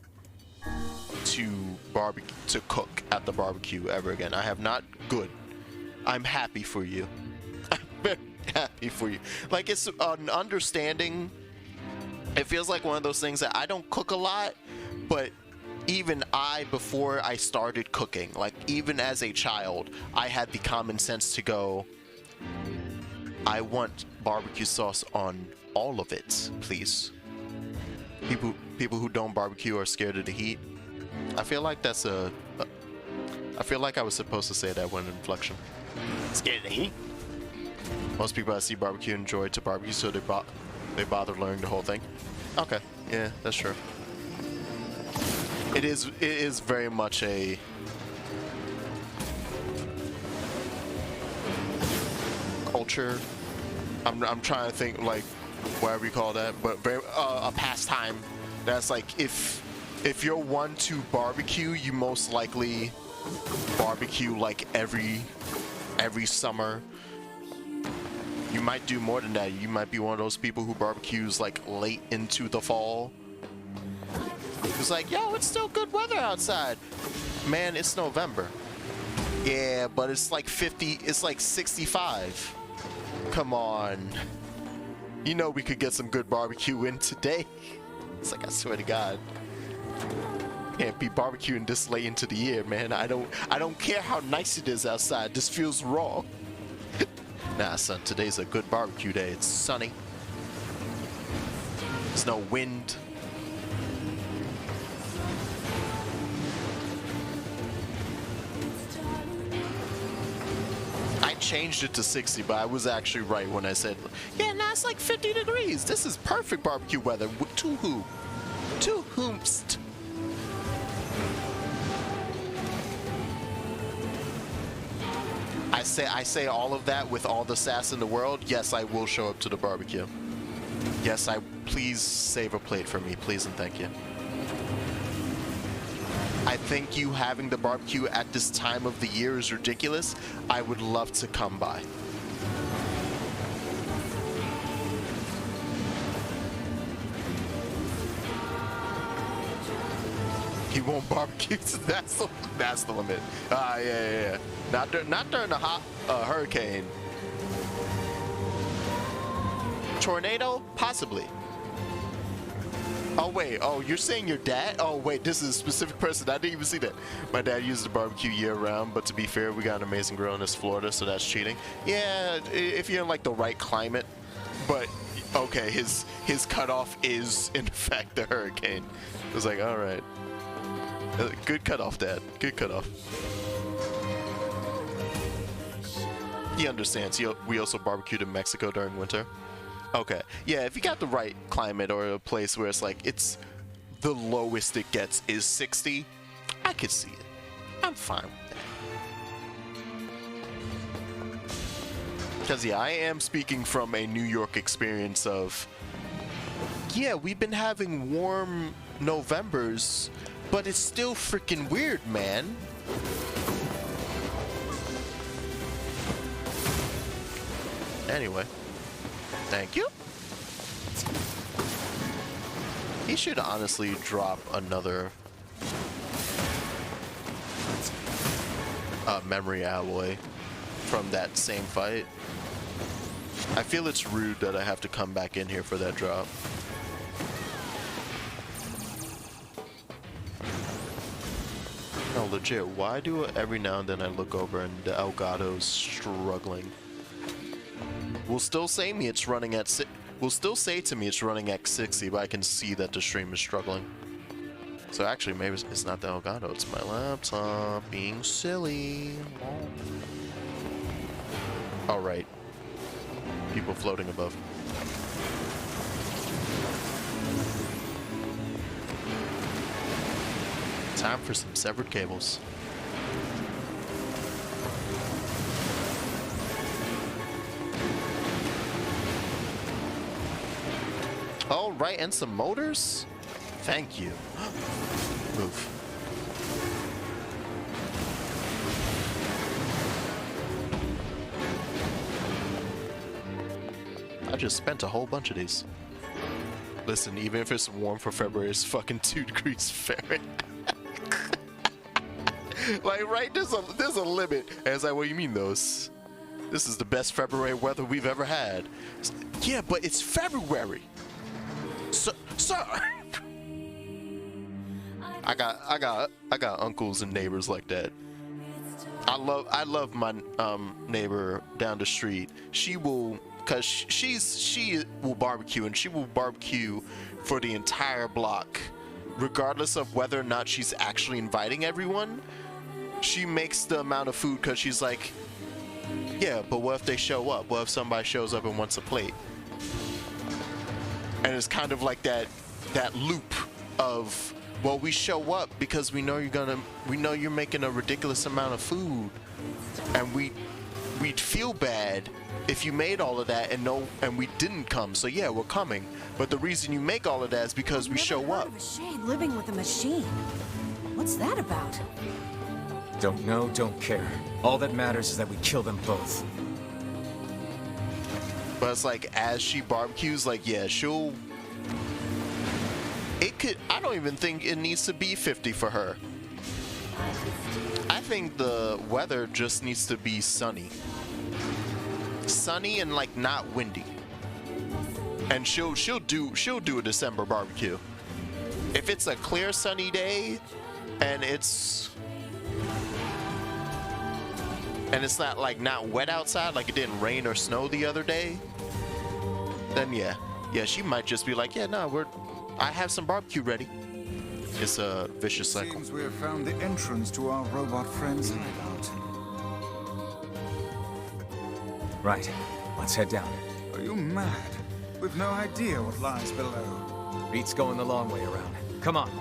to cook at the barbecue ever again. I have not. Good. I'm happy for you. I'm very happy for you. Like, it's an understanding. It feels like one of those things that I don't cook a lot, but even before I started cooking, like even as a child, I had the common sense to go, I want barbecue sauce on all of it, please. People who don't barbecue are scared of the heat. I feel like that's I feel like I was supposed to say that one inflection. Scared of the heat? Most people I see barbecue enjoy to barbecue, so they bother learning the whole thing. Okay, yeah, that's true. It is very much a culture. I'm trying to think, like, whatever you call that, but very a pastime. That's like, if you're one to barbecue, you most likely barbecue like every summer. You might do more than that. You might be one of those people who barbecues like late into the fall. It's like, yo, it's still good weather outside. Man, it's November. Yeah, but it's like 50, it's like 65. Come on. You know we could get some good barbecue in today. It's like, I swear to God. Can't be barbecuing this late into the year, man. I don't care how nice it is outside. This feels wrong. Nah, son, today's a good barbecue day. It's sunny. There's no wind. changed it to 60, but I was actually right when I said, yeah, now it's like 50 degrees. This is perfect barbecue weather. Two hoomst. I say all of that with all the sass in the world. Yes, I will show up to the barbecue. Yes, please save a plate for me, please and thank you. I think you having the barbecue at this time of the year is ridiculous. I would love to come by. He won't barbecue. That's the limit. Yeah. Not during the hot hurricane. Tornado, possibly. Oh wait, oh you're saying your dad? Oh wait, this is a specific person. I didn't even see that. My dad uses the barbecue year round, but to be fair, we got an amazing grill in this Florida, so that's cheating. Yeah, if you're in like the right climate, but okay, his cutoff is in fact the hurricane. It was like, all right, good cutoff, Dad. Good cutoff. He understands. We also barbecued in Mexico during winter. Okay, yeah, if you got the right climate or a place where it's like, it's the lowest it gets is 60, I could see it. I'm fine with that. Because, yeah, I am speaking from a New York experience of, yeah, we've been having warm Novembers, but it's still freaking weird, man. Anyway. Thank you. He should honestly drop another memory alloy from that same fight. I feel it's rude that I have to come back in here for that drop. No, legit, why do every now and then I look over and the Elgato's struggling? Will still say to me it's running at 60, but I can see that the stream is struggling. So actually, maybe it's not the Elgato, it's my laptop being silly. All right, people floating above. Time for some severed cables. Oh, right, and some motors? Thank you. Move. I just spent a whole bunch of these. Listen, even if it's warm for February, it's fucking 2 degrees Fahrenheit. Like, right, there's a limit. And it's like, what do you mean, those? This is the best February weather we've ever had. Yeah, but it's February. Sir, I got uncles and neighbors like that. I love my neighbor down the street. She will, cause she will barbecue, and she will barbecue for the entire block, regardless of whether or not she's actually inviting everyone. She makes the amount of food because she's like, yeah, but what if they show up? What if somebody shows up and wants a plate? And it's kind of like that loop of, well, we show up because we know you're making a ridiculous amount of food, and we'd feel bad if you made all of that and we didn't come. So yeah, we're coming, but the reason you make all of that is because we show up. Of a shade living with a machine. What's that about? Don't know, don't care. All that matters is that we kill them both. But it's like, as she barbecues, like, yeah, I don't even think it needs to be 50 for her. I think the weather just needs to be sunny. Sunny and like not windy. And she'll do a December barbecue. If it's a clear sunny day and it's not like not wet outside, like it didn't rain or snow the other day, then yeah, she might just be like, yeah, no, I have some barbecue ready. It's a vicious cycle. Seems we have found the entrance to our robot friend's hideout. Right. Let's head down. Are you mad? We've no idea what lies below. Beat's going the long way around. Come on.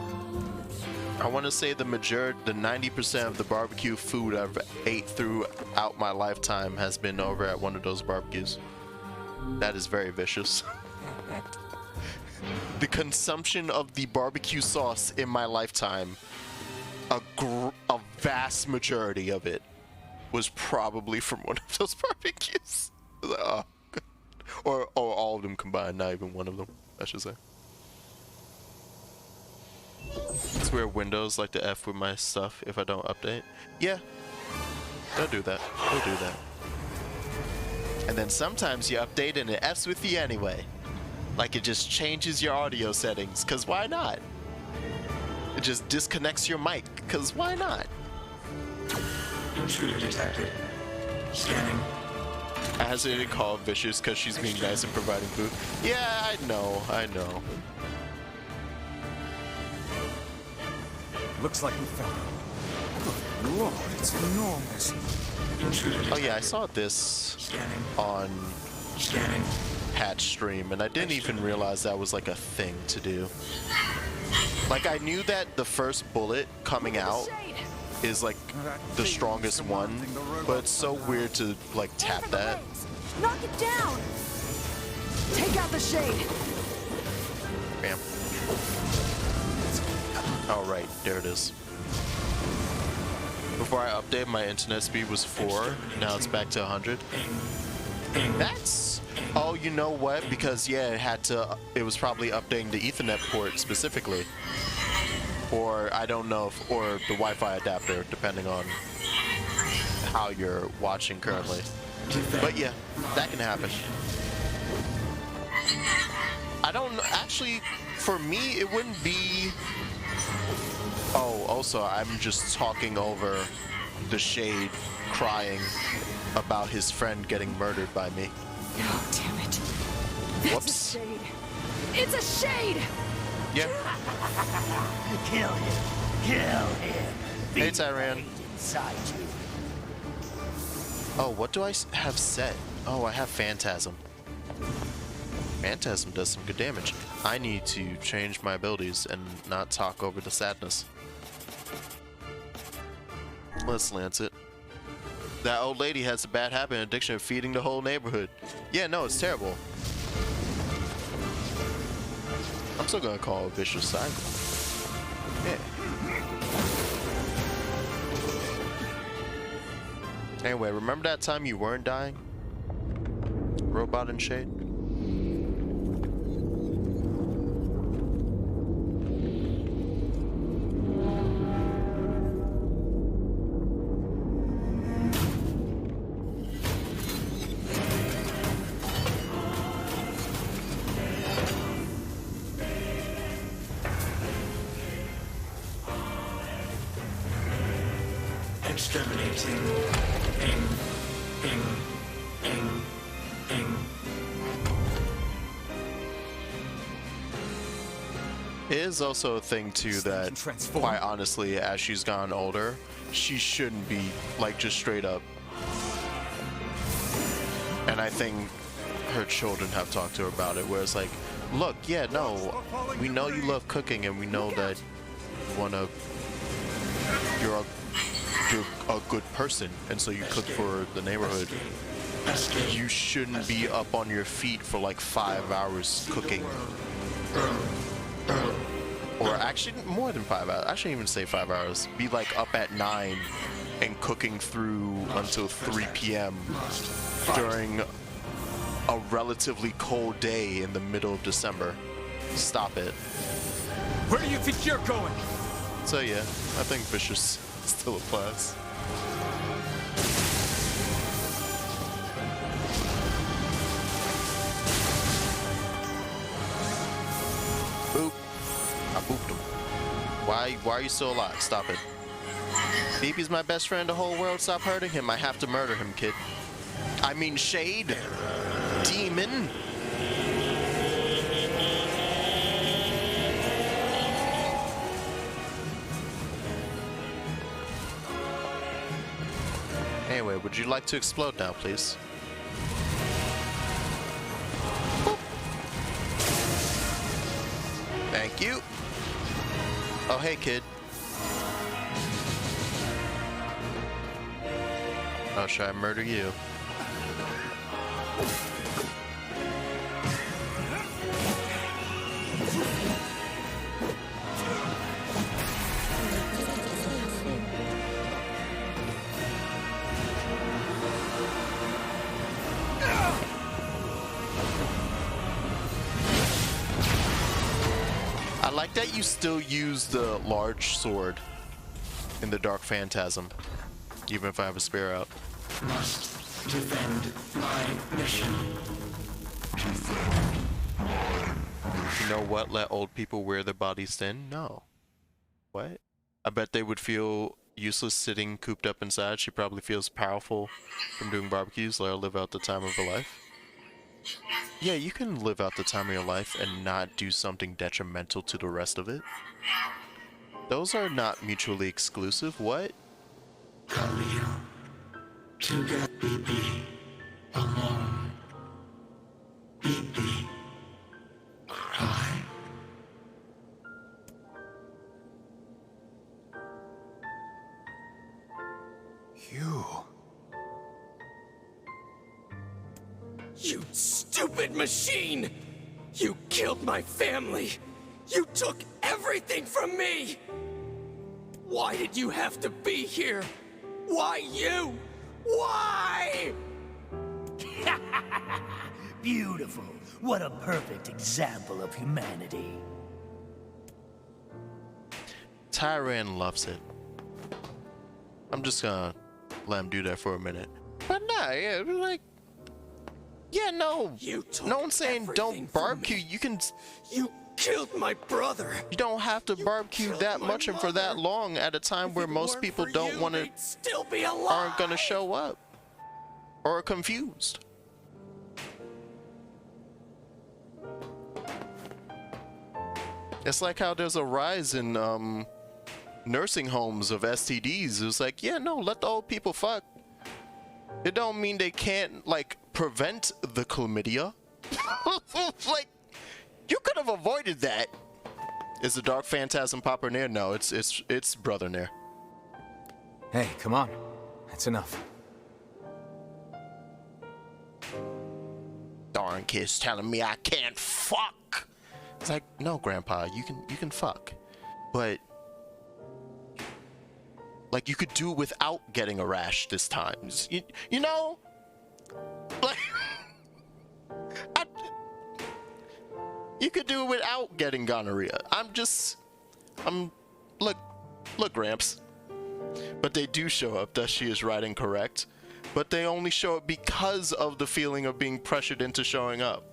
I want to say the 90% of the barbecue food I've ate throughout my lifetime has been over at one of those barbecues. That is very vicious. The consumption of the barbecue sauce in my lifetime, a vast majority of it was probably from one of those barbecues. Oh, or all of them combined, not even one of them, I should say. It's where Windows like to F with my stuff if I don't update. Yeah, they'll do that. They'll do that. And then sometimes you update and it F's with you anyway. Like it just changes your audio settings, cause why not? It just disconnects your mic, cause why not? Intruder detected. Scanning. I hesitated to call vicious cause she's being nice and providing food. Yeah, I know. Looks like we found it. Good Lord, it's enormous. Oh yeah, I saw this on Patch stream, and I didn't even realize that was like a thing to do. Like I knew that the first bullet coming out is like the strongest one, but it's so weird to like tap that. Knock it down! Take out the shade! Bam. Oh right, there it is. Before I updated, my internet speed was 4. Now it's back to 100. That's... Oh, you know what? Because yeah, it was probably updating the Ethernet port specifically. Or I don't know if, or the Wi-Fi adapter, depending on how you're watching currently. But yeah, that can happen. I don't know, actually, for me, it wouldn't be... Oh, also, I'm just talking over the Shade crying about his friend getting murdered by me. Oh, damn it. Whoops. It's a shade. It's a shade! Yeah. Kill him. Kill him. Hey, Tyran. Inside you. Oh, what do I have set? Oh, I have Phantasm. Phantasm does some good damage. I need to change my abilities and not talk over the sadness. Let's lance it. That old lady has a bad habit and addiction of feeding the whole neighborhood. Yeah, no, it's terrible. I'm still gonna call a vicious cycle. Yeah. Anyway, remember that time you weren't dying? Robot and Shade? Exterminating. It is also a thing too that, quite honestly, as she's gotten older, she shouldn't be like just straight up. And I think her children have talked to her about it, where it's like, look, yeah, no, we know you love cooking, and we know that you're a good person, and so you cook for the neighborhood. You shouldn't be up on your feet for like 5 hours cooking. Or actually more than 5 hours. I shouldn't even say 5 hours. Be like up at 9 and cooking through until 3 p.m. during a relatively cold day in the middle of December. Stop it. Where do you think you're going? So yeah, I think Vicious still applies. Boop. I booped him. Why are you still alive? Stop it. BB's my best friend in the whole world. Stop hurting him. I have to murder him, kid. I mean, Shade. Demon. Anyway, would you like to explode now, please? Thank you. Oh, hey, kid. Oh, should I murder you? I like that you still use the large sword in the Dark Phantasm, even if I have a spear out. Must defend my mission. You know what? Let old people wear their bodies thin? No. What? I bet they would feel useless sitting cooped up inside. She probably feels powerful from doing barbecues. Let her live out the time of her life. Yeah, you can live out the time of your life and not do something detrimental to the rest of it. Those are not mutually exclusive. What? Khalil, together, BB, alone. BB, cry. You stupid machine! You killed my family! You took everything from me! Why did you have to be here? Why you? Why? Beautiful. What a perfect example of humanity. Tyran loves it. I'm just gonna let him do that for a minute. But nah, yeah, like, yeah, no. No one's saying don't barbecue. You can. You killed my brother. You don't have to barbecue that much and for that long at a time where most people don't want to, still be alive. aren't gonna show up, or are confused. It's like how there's a rise in nursing homes of STDs. It's like, yeah, no, let the old people fuck. It don't mean they can't, like, prevent the chlamydia. Like, you could have avoided that. Is the Dark Phantasm Popper Nair? No, it's Brother Nair. Hey, come on. That's enough. Darn kid's telling me I can't fuck. It's like, no, Grandpa, you can fuck, but like you could do it without getting a rash this time. You know, like you could do it without getting gonorrhea. Look, Gramps. But they do show up. Thus, she is right and correct. But they only show up because of the feeling of being pressured into showing up.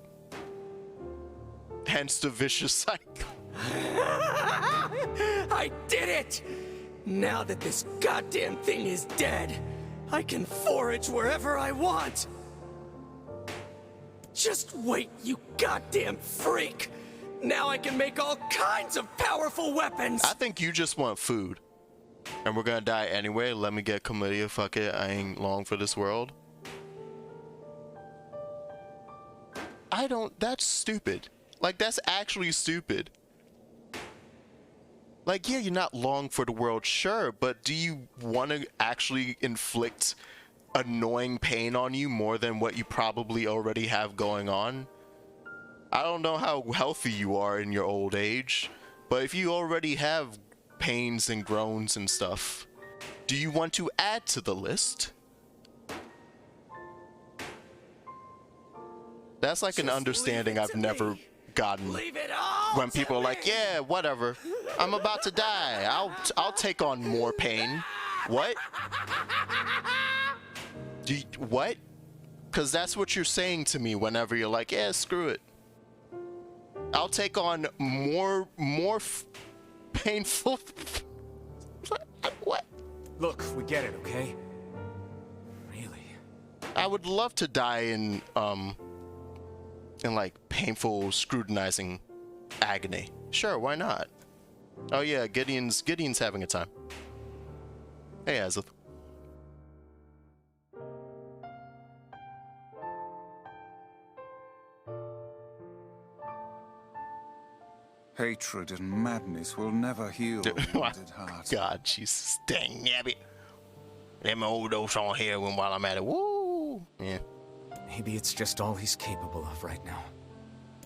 Hence the vicious cycle. I did it! Now that this goddamn thing is dead, I can forage wherever I want. Just wait, you goddamn freak! Now I can make all kinds of powerful weapons! I think you just want food. And we're gonna die anyway. Let me get chlamydia. Fuck it. I ain't long for this world. That's stupid. Like, that's actually stupid. Like, yeah, you're not long for the world, sure, but do you want to actually inflict annoying pain on you more than what you probably already have going on? I don't know how healthy you are in your old age, but if you already have pains and groans and stuff, do you want to add to the list? That's like an understanding I've never gotten when people are like, yeah, whatever, I'm about to die, I'll take on more pain. What? What? Because that's what you're saying to me whenever you're like, yeah, screw it, I'll take on more painful. What? Look, we get it, okay? Really? I would love to die in like painful, scrutinizing agony. Sure, why not? Oh yeah, Gideon's having a time. Hey, Azith. Hatred and madness will never heal a wounded heart. God, Jesus, dang nabbit. Let me overdose on heroin while I'm at it. Woo! Yeah. Maybe it's just all he's capable of right now.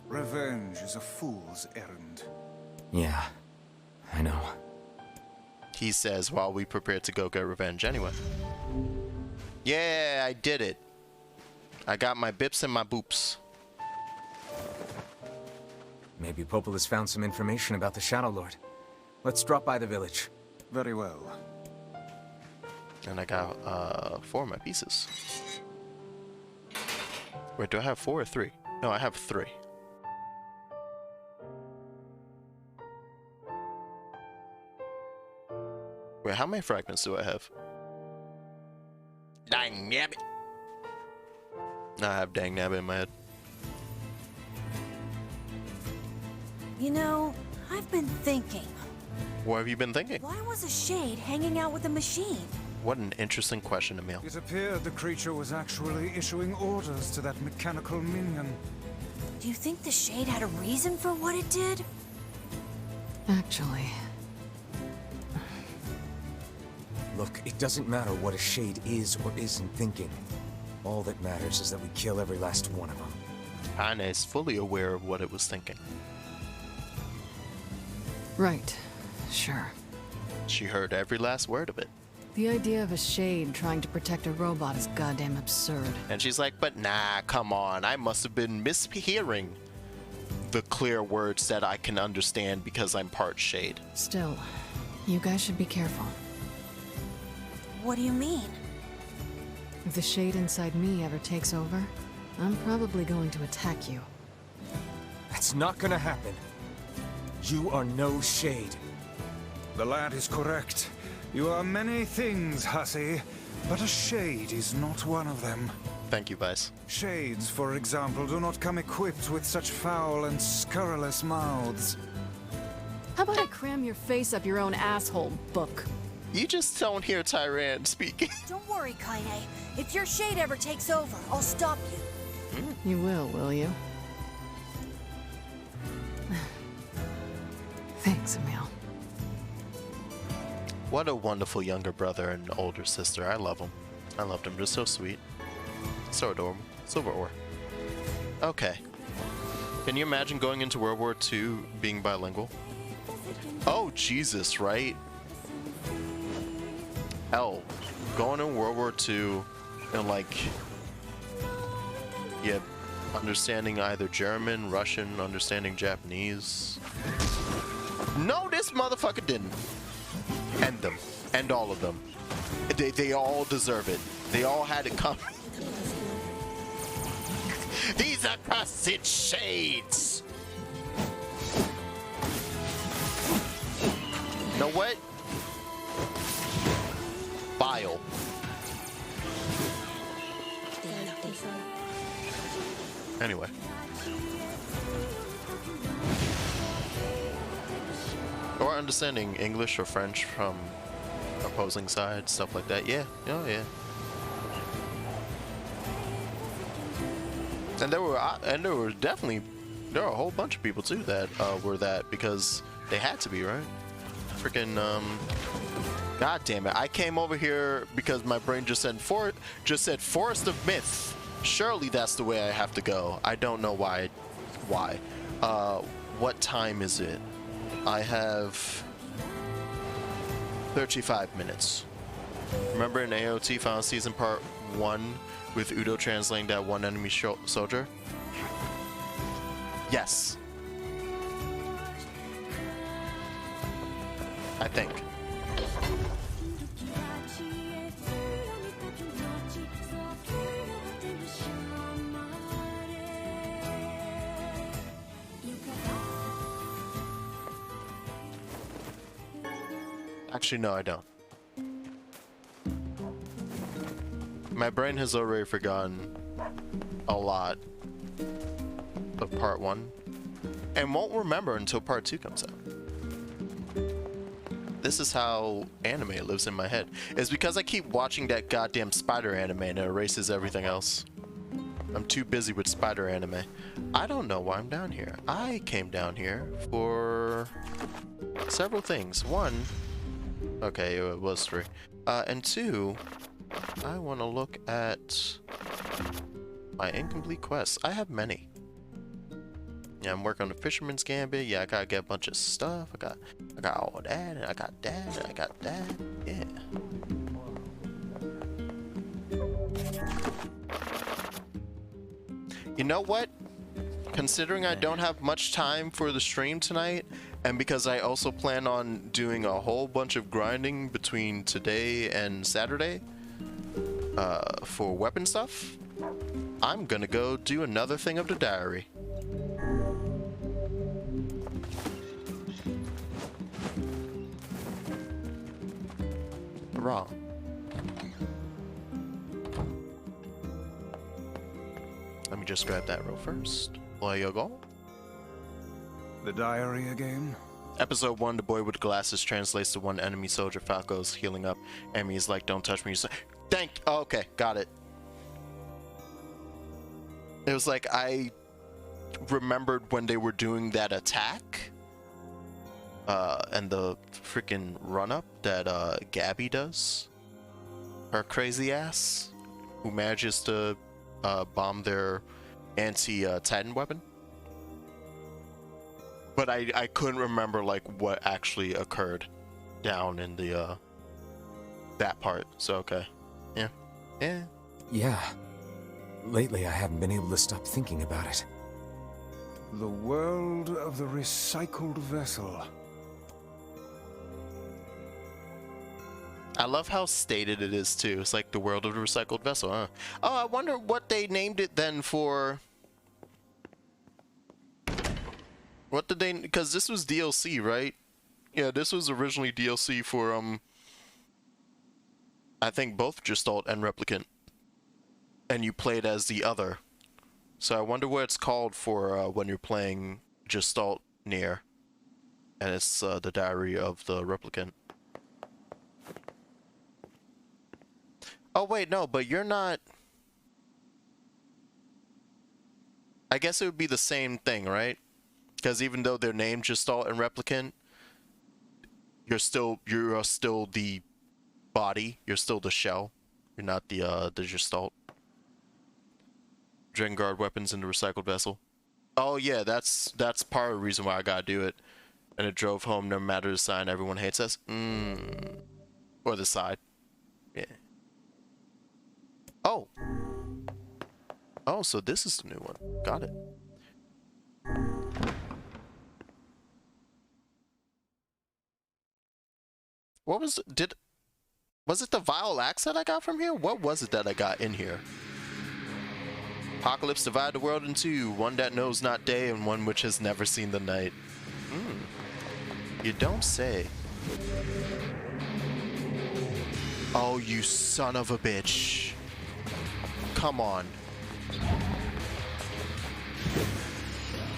Revenge is a fool's errand. Yeah, I know. He says while we prepare to go get revenge anyway. Yeah, I did it. I got my bips and my boops. Maybe Popol has found some information about the Shadow Lord. Let's drop by the village. Very well. And I got 4 of my pieces. Wait, do I have 4 or 3? No, I have 3. Wait, how many fragments do I have? Dang nabbit. I have dang nabbit in my head. You know, I've been thinking. What have you been thinking? Why was a shade hanging out with a machine? What an interesting question, Emil. It appeared the creature was actually issuing orders to that mechanical minion. Do you think the shade had a reason for what it did? Actually... Look, it doesn't matter what a shade is or isn't thinking. All that matters is that we kill every last one of them. Anna is fully aware of what it was thinking. Right. Sure. She heard every last word of it. The idea of a shade trying to protect a robot is goddamn absurd. And she's like, but nah, come on. I must have been mishearing the clear words that I can understand because I'm part shade. Still, you guys should be careful. What do you mean? If the shade inside me ever takes over, I'm probably going to attack you. That's not gonna happen. You are no shade. The lad is correct. You are many things, hussy, but a shade is not one of them. Thank you, Vice. Shades, for example, do not come equipped with such foul and scurrilous mouths. How about I cram your face up your own asshole, book? You just don't hear Tyran speak. Don't worry, Kaine. If your shade ever takes over, I'll stop you. You will you? Thanks, Emil. What a wonderful younger brother and older sister. I love them. I loved them. They're so sweet. So adorable. Silver ore. Okay. Can you imagine going into World War II being bilingual? Oh, Jesus, right? Hell, going in World War II and yeah, understanding either German, Russian, understanding Japanese. No, this motherfucker didn't. End them. End all of them. They all deserve it. They all had it coming. These are cussed shades. You know what? Bile. Anyway. Or understanding English or French from opposing sides, stuff like that. Yeah, oh yeah. And there were a whole bunch of people too that were that because they had to be, right? Freaking God damn it! I came over here because my brain just said Forest of Myth. Surely that's the way I have to go. I don't know why. Why? What time is it? I have 35 minutes. Remember in AOT Final Season Part 1 with Udo translating that one enemy soldier? Yes. I think. Actually, no, I don't. My brain has already forgotten a lot of part 1 and won't remember until part 2 comes out. This is how anime lives in my head. It's because I keep watching that goddamn spider anime and it erases everything else. I'm too busy with spider anime. I don't know why I'm down here. I came down here for several things. One, okay, it was 3. And 2, I want to look at my incomplete quests. I have many. Yeah, I'm working on the Fisherman's Gambit. Yeah, I gotta get a bunch of stuff. I got all that, and I got that, and I got that. Yeah. You know what? Considering I don't have much time for the stream tonight, and because I also plan on doing a whole bunch of grinding between today and Saturday for weapon stuff, I'm gonna go do another thing of the diary. Wrong. Let me just grab that row first. There you go. The diary again? Episode 1, the boy with the glasses translates to one enemy soldier. Falco's healing up. Enemy is like, don't touch me. Oh, okay, got it. It was like I remembered when they were doing that attack. And the freaking run-up that Gabby does. Her crazy ass. Who manages to bomb their anti-Titan weapon. But I couldn't remember like what actually occurred down in the that part. So okay. Yeah. Yeah. Yeah. Lately I haven't been able to stop thinking about it. The world of the recycled vessel. I love how stated it is too. It's like the world of the recycled vessel, huh? Oh, I wonder what they named it then for. What did they? Because this was DLC, right? Yeah, this was originally DLC for I think both Gestalt and Replicant, and you played as the other. So I wonder what it's called for when you're playing Gestalt Nier, and it's the Diary of the Replicant. Oh wait, no, but you're not. I guess it would be the same thing, right? Because even though they're named Gestalt and Replicant, you're still the body. You're still the shell. You're not the Gestalt. Dragon Guard weapons in the recycled vessel. Oh yeah, that's part of the reason why I gotta do it. And it drove home. No matter the sign, everyone hates us. Or the side. Yeah. Oh. Oh, so this is the new one. Got it. What was was it the vile axe that I got from here? What was it that I got in here? Apocalypse divide the world in two, one that knows not day and one which has never seen the night. You don't say. Oh, you son of a bitch. Come on.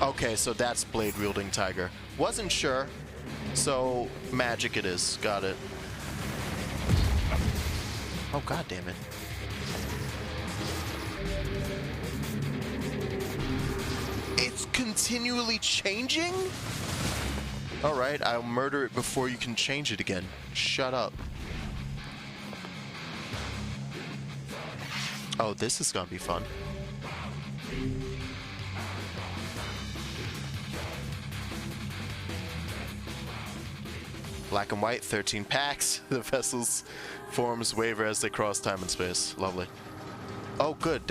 Okay, so that's blade wielding tiger. Wasn't sure. So magic it is. Got it. Oh god damn it. It's continually changing? Alright, I'll murder it before you can change it again. Shut up. Oh, this is gonna be fun. Black and white, 13 packs. The vessel's forms waver as they cross time and space. Lovely. Oh, good.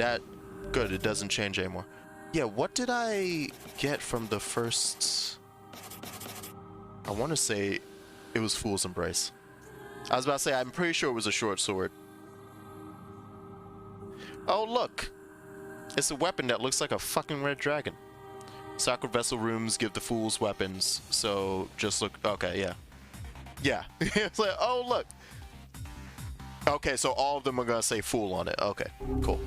Good. It doesn't change anymore. Yeah, what did I get from the first... I want to say it was Fool's Embrace. I was about to say, I'm pretty sure it was a short sword. Oh, look. It's a weapon that looks like a fucking red dragon. Sacred vessel rooms give the fools weapons. So just look... Okay, yeah. Yeah. It's like, oh, look. Okay, so all of them are going to say fool on it. Okay, cool.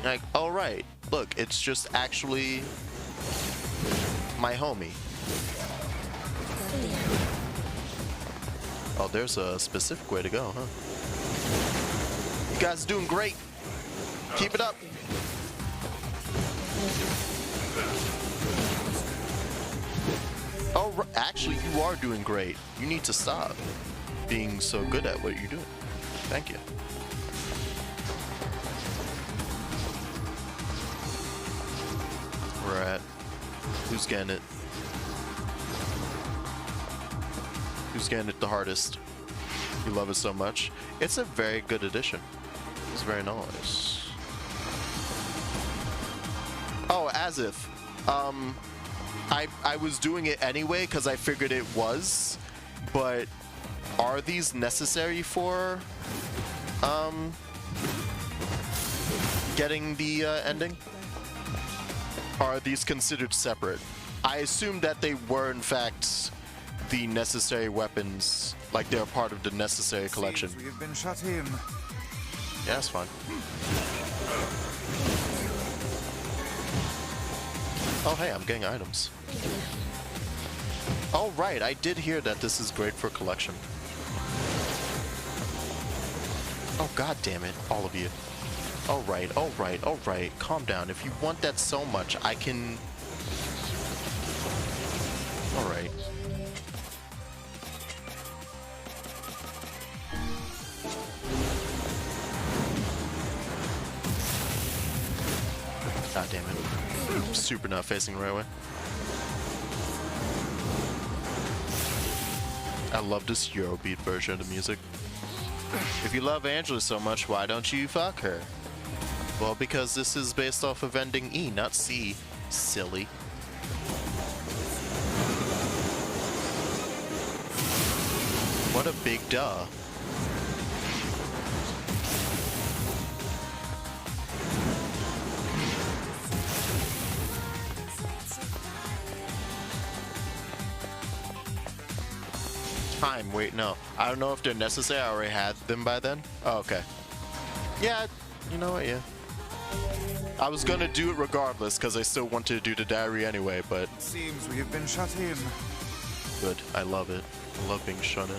Like, all right. Look, it's just actually my homie. Oh, there's a specific way to go, huh? You guys are doing great. Keep it up. Oh, actually, you are doing great. You need to stop being so good at what you're doing. Thank you. We're at. Who's getting it? Who's getting it the hardest? You love it so much. It's a very good addition. It's very nice. Oh, as if. I was doing it anyway because I figured it was, but are these necessary for getting the ending? Are these considered separate? I assumed that they were in fact the necessary weapons, like they're part of the necessary collection. Seems we've been shut in. Yeah, that's fine. Oh hey, I'm getting items. Oh right, I did hear that this is great for collection. Oh god damn it, all of you. Alright, alright, alright, calm down. If you want that so much, I can... Alright. God damn it. I'm super not facing the right way. I love this Eurobeat version of the music. If you love Angela so much, why don't you fuck her? Well, because this is based off of ending E, not C. Silly. What a big duh. Time, wait, no. I don't know if they're necessary. I already had them by then. Oh, okay. Yeah, you know what, yeah. I was gonna do it regardless because I still wanted to do the diary anyway, but... It seems we have been shut in. Good, I love it. I love being shut in.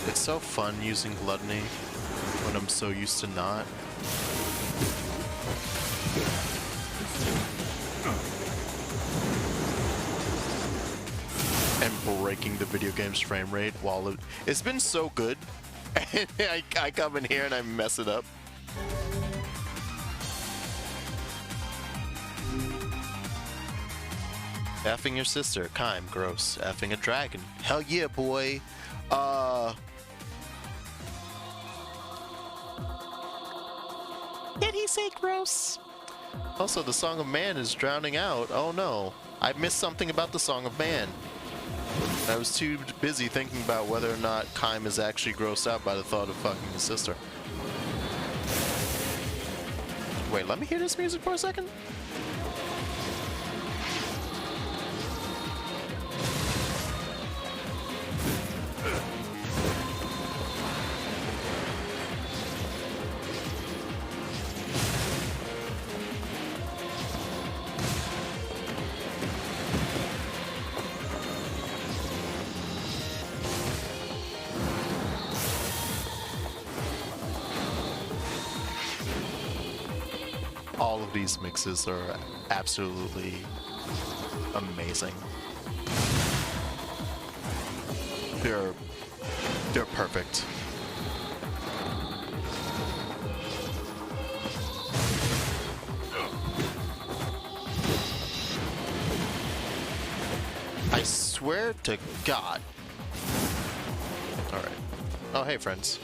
It's so fun using gluttony when I'm so used to not. And breaking the video game's frame rate while it's been so good, and I come in here and I mess it up. Effing your sister, Kime, gross. Effing a dragon, hell yeah, boy. Did he say gross? Also, the Song of Man is drowning out. Oh no. I missed something about the Song of Man. I was too busy thinking about whether or not Kime is actually grossed out by the thought of fucking his sister. Wait, let me hear this music for a second. All of these mixes are absolutely amazing. They're perfect. I swear to God. All right. Oh, hey, friends.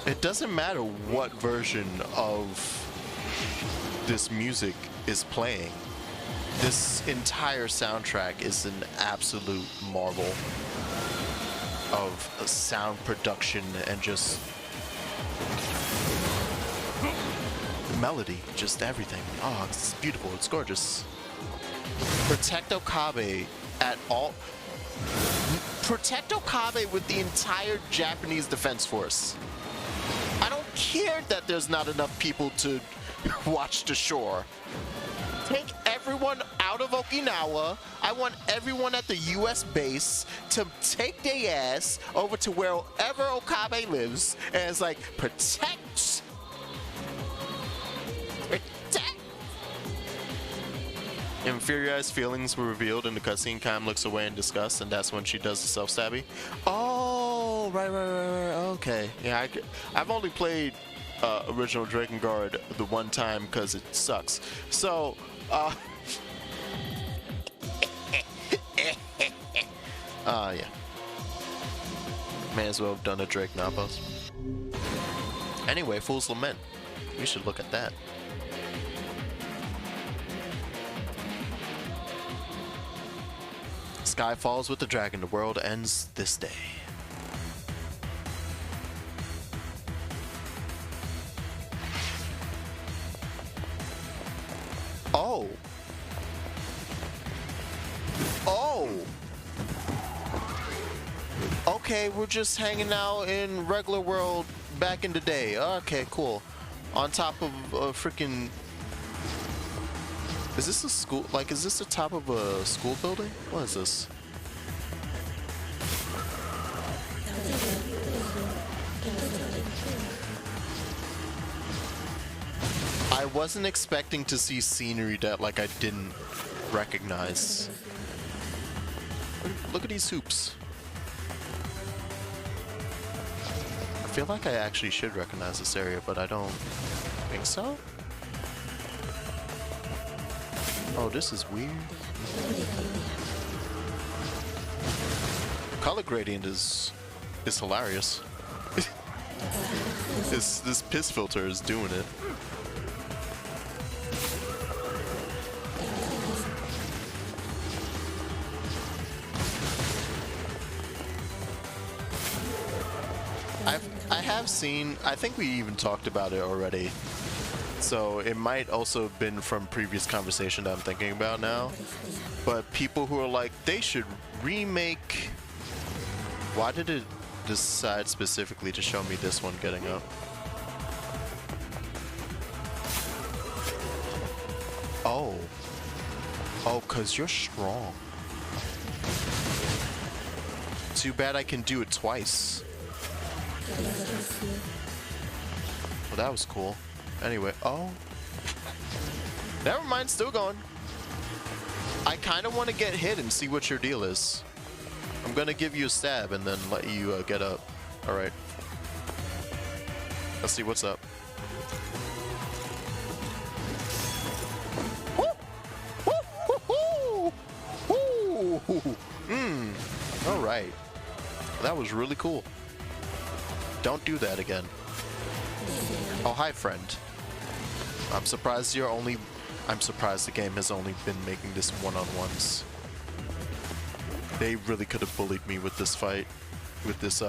It doesn't matter what version of this music is playing. This entire soundtrack is an absolute marvel. of sound production and just melody, just everything. Oh, it's beautiful. It's gorgeous. Protect Okabe at all. Protect Okabe with the entire Japanese Defense Force. I don't care that there's not enough people to watch the shore. Take everyone out of Okinawa. I want everyone at the US base to take their ass over to wherever Okabe lives, and it's like, protect. Infuria's feelings were revealed in the cutscene. Kaim looks away in disgust, and that's when she does the self-stabby. Oh, right. Okay. Yeah, I've only played original Drakengard the one time because it sucks. So, yeah. May as well have done a Drake Napos. Anyway, Fool's Lament. We should look at that. Sky falls with the dragon. The world ends this day. Oh. Okay, we're just hanging out in regular world back in the day. Okay, cool. On top of a freaking... Is this a school? Like, is this the top of a school building? What is this? I wasn't expecting to see scenery that, like, I didn't recognize. Look at these hoops. I feel like I actually should recognize this area, but I don't think so. Oh, this is weird. Color gradient is hilarious. This piss filter is doing it. I have seen, I think we even talked about it already. So it might also have been from previous conversation that I'm thinking about now. But people who are like, they should remake... Why did it decide specifically to show me this one getting up? Oh. Oh, 'cause you're strong. Too bad I can do it twice. Well, that was cool. Anyway, oh. Never mind, still going. I kind of want to get hit and see what your deal is. I'm going to give you a stab and then let you get up. Alright. Let's see what's up. Alright. That was really cool. Don't do that again. Oh, hi, friend. I'm surprised the game has only been making this one-on-ones. They really could have bullied me with this fight, with this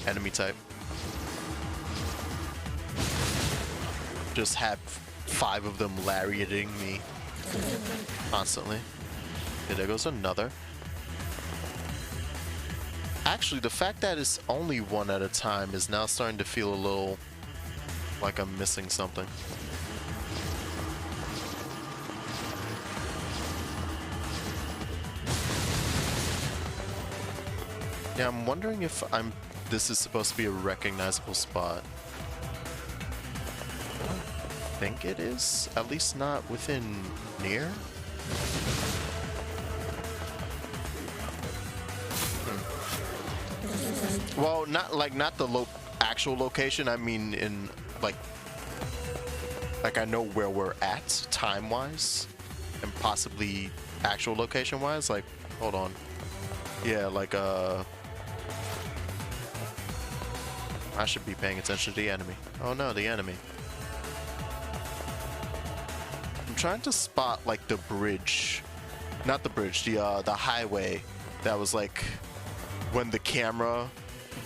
enemy type. Just have 5 of them lariating me constantly. Okay, there goes another. Actually, the fact that it's only one at a time is now starting to feel a little like I'm missing something. Yeah, I'm wondering if this is supposed to be a recognizable spot. I don't think it is, at least not within Nier. Well, not the actual location. I mean, in like I know where we're at time-wise, and possibly actual location-wise. Like, hold on. Yeah, like I should be paying attention to the enemy. Oh no, the enemy. I'm trying to spot like the bridge, not the bridge, the highway that was like when the camera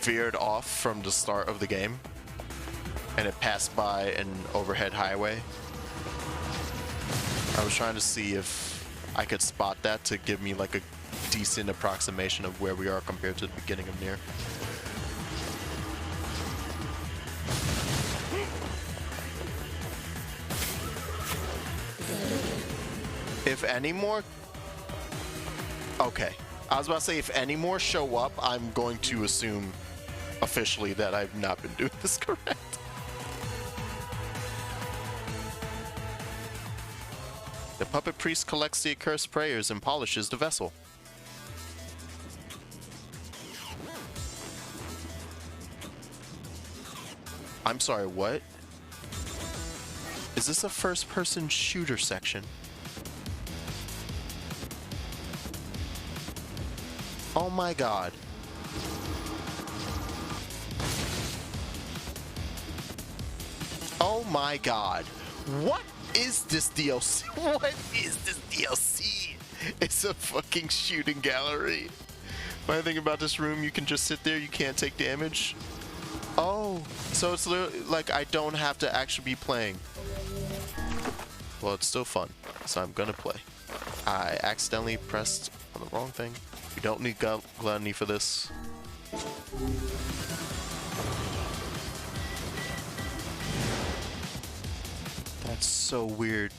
veered off from the start of the game and it passed by an overhead highway. I was trying to see if I could spot that to give me like a decent approximation of where we are compared to the beginning of Nier. If any more... Okay. I was about to say, if any more show up, I'm going to assume officially that I've not been doing this correct. The puppet priest collects the accursed prayers and polishes the vessel. I'm sorry, what? Is this a first-person shooter section? Oh my god. Oh my god. What is this DLC? What is this DLC? It's a fucking shooting gallery. Funny thing about this room, you can just sit there, you can't take damage. Oh, so it's literally like I don't have to actually be playing. Well, it's still fun, so I'm gonna play. I accidentally pressed on the wrong thing. We don't need gluttony for this. That's so weird.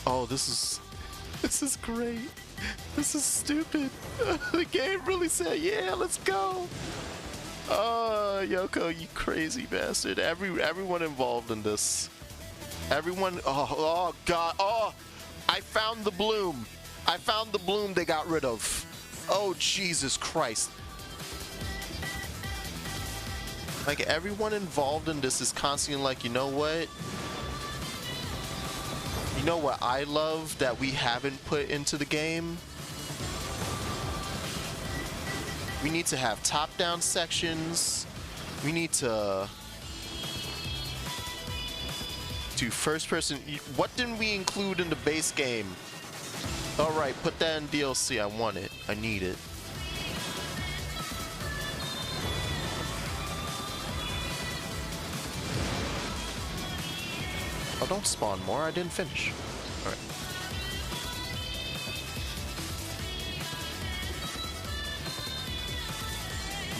Oh, this is great. This is stupid. The game really said, yeah, let's go. Oh, Yoko, you crazy bastard. Everyone involved in this. Everyone, oh god, oh, I found the bloom. I found the bloom they got rid of. Oh, Jesus Christ. Like, everyone involved in this is constantly like, you know what? You know what I love that we haven't put into the game? We need to have top-down sections. We need to do first-person. What didn't we include in the base game? All right, put that in DLC. I want it. I need it. Oh, don't spawn more. I didn't finish. All right.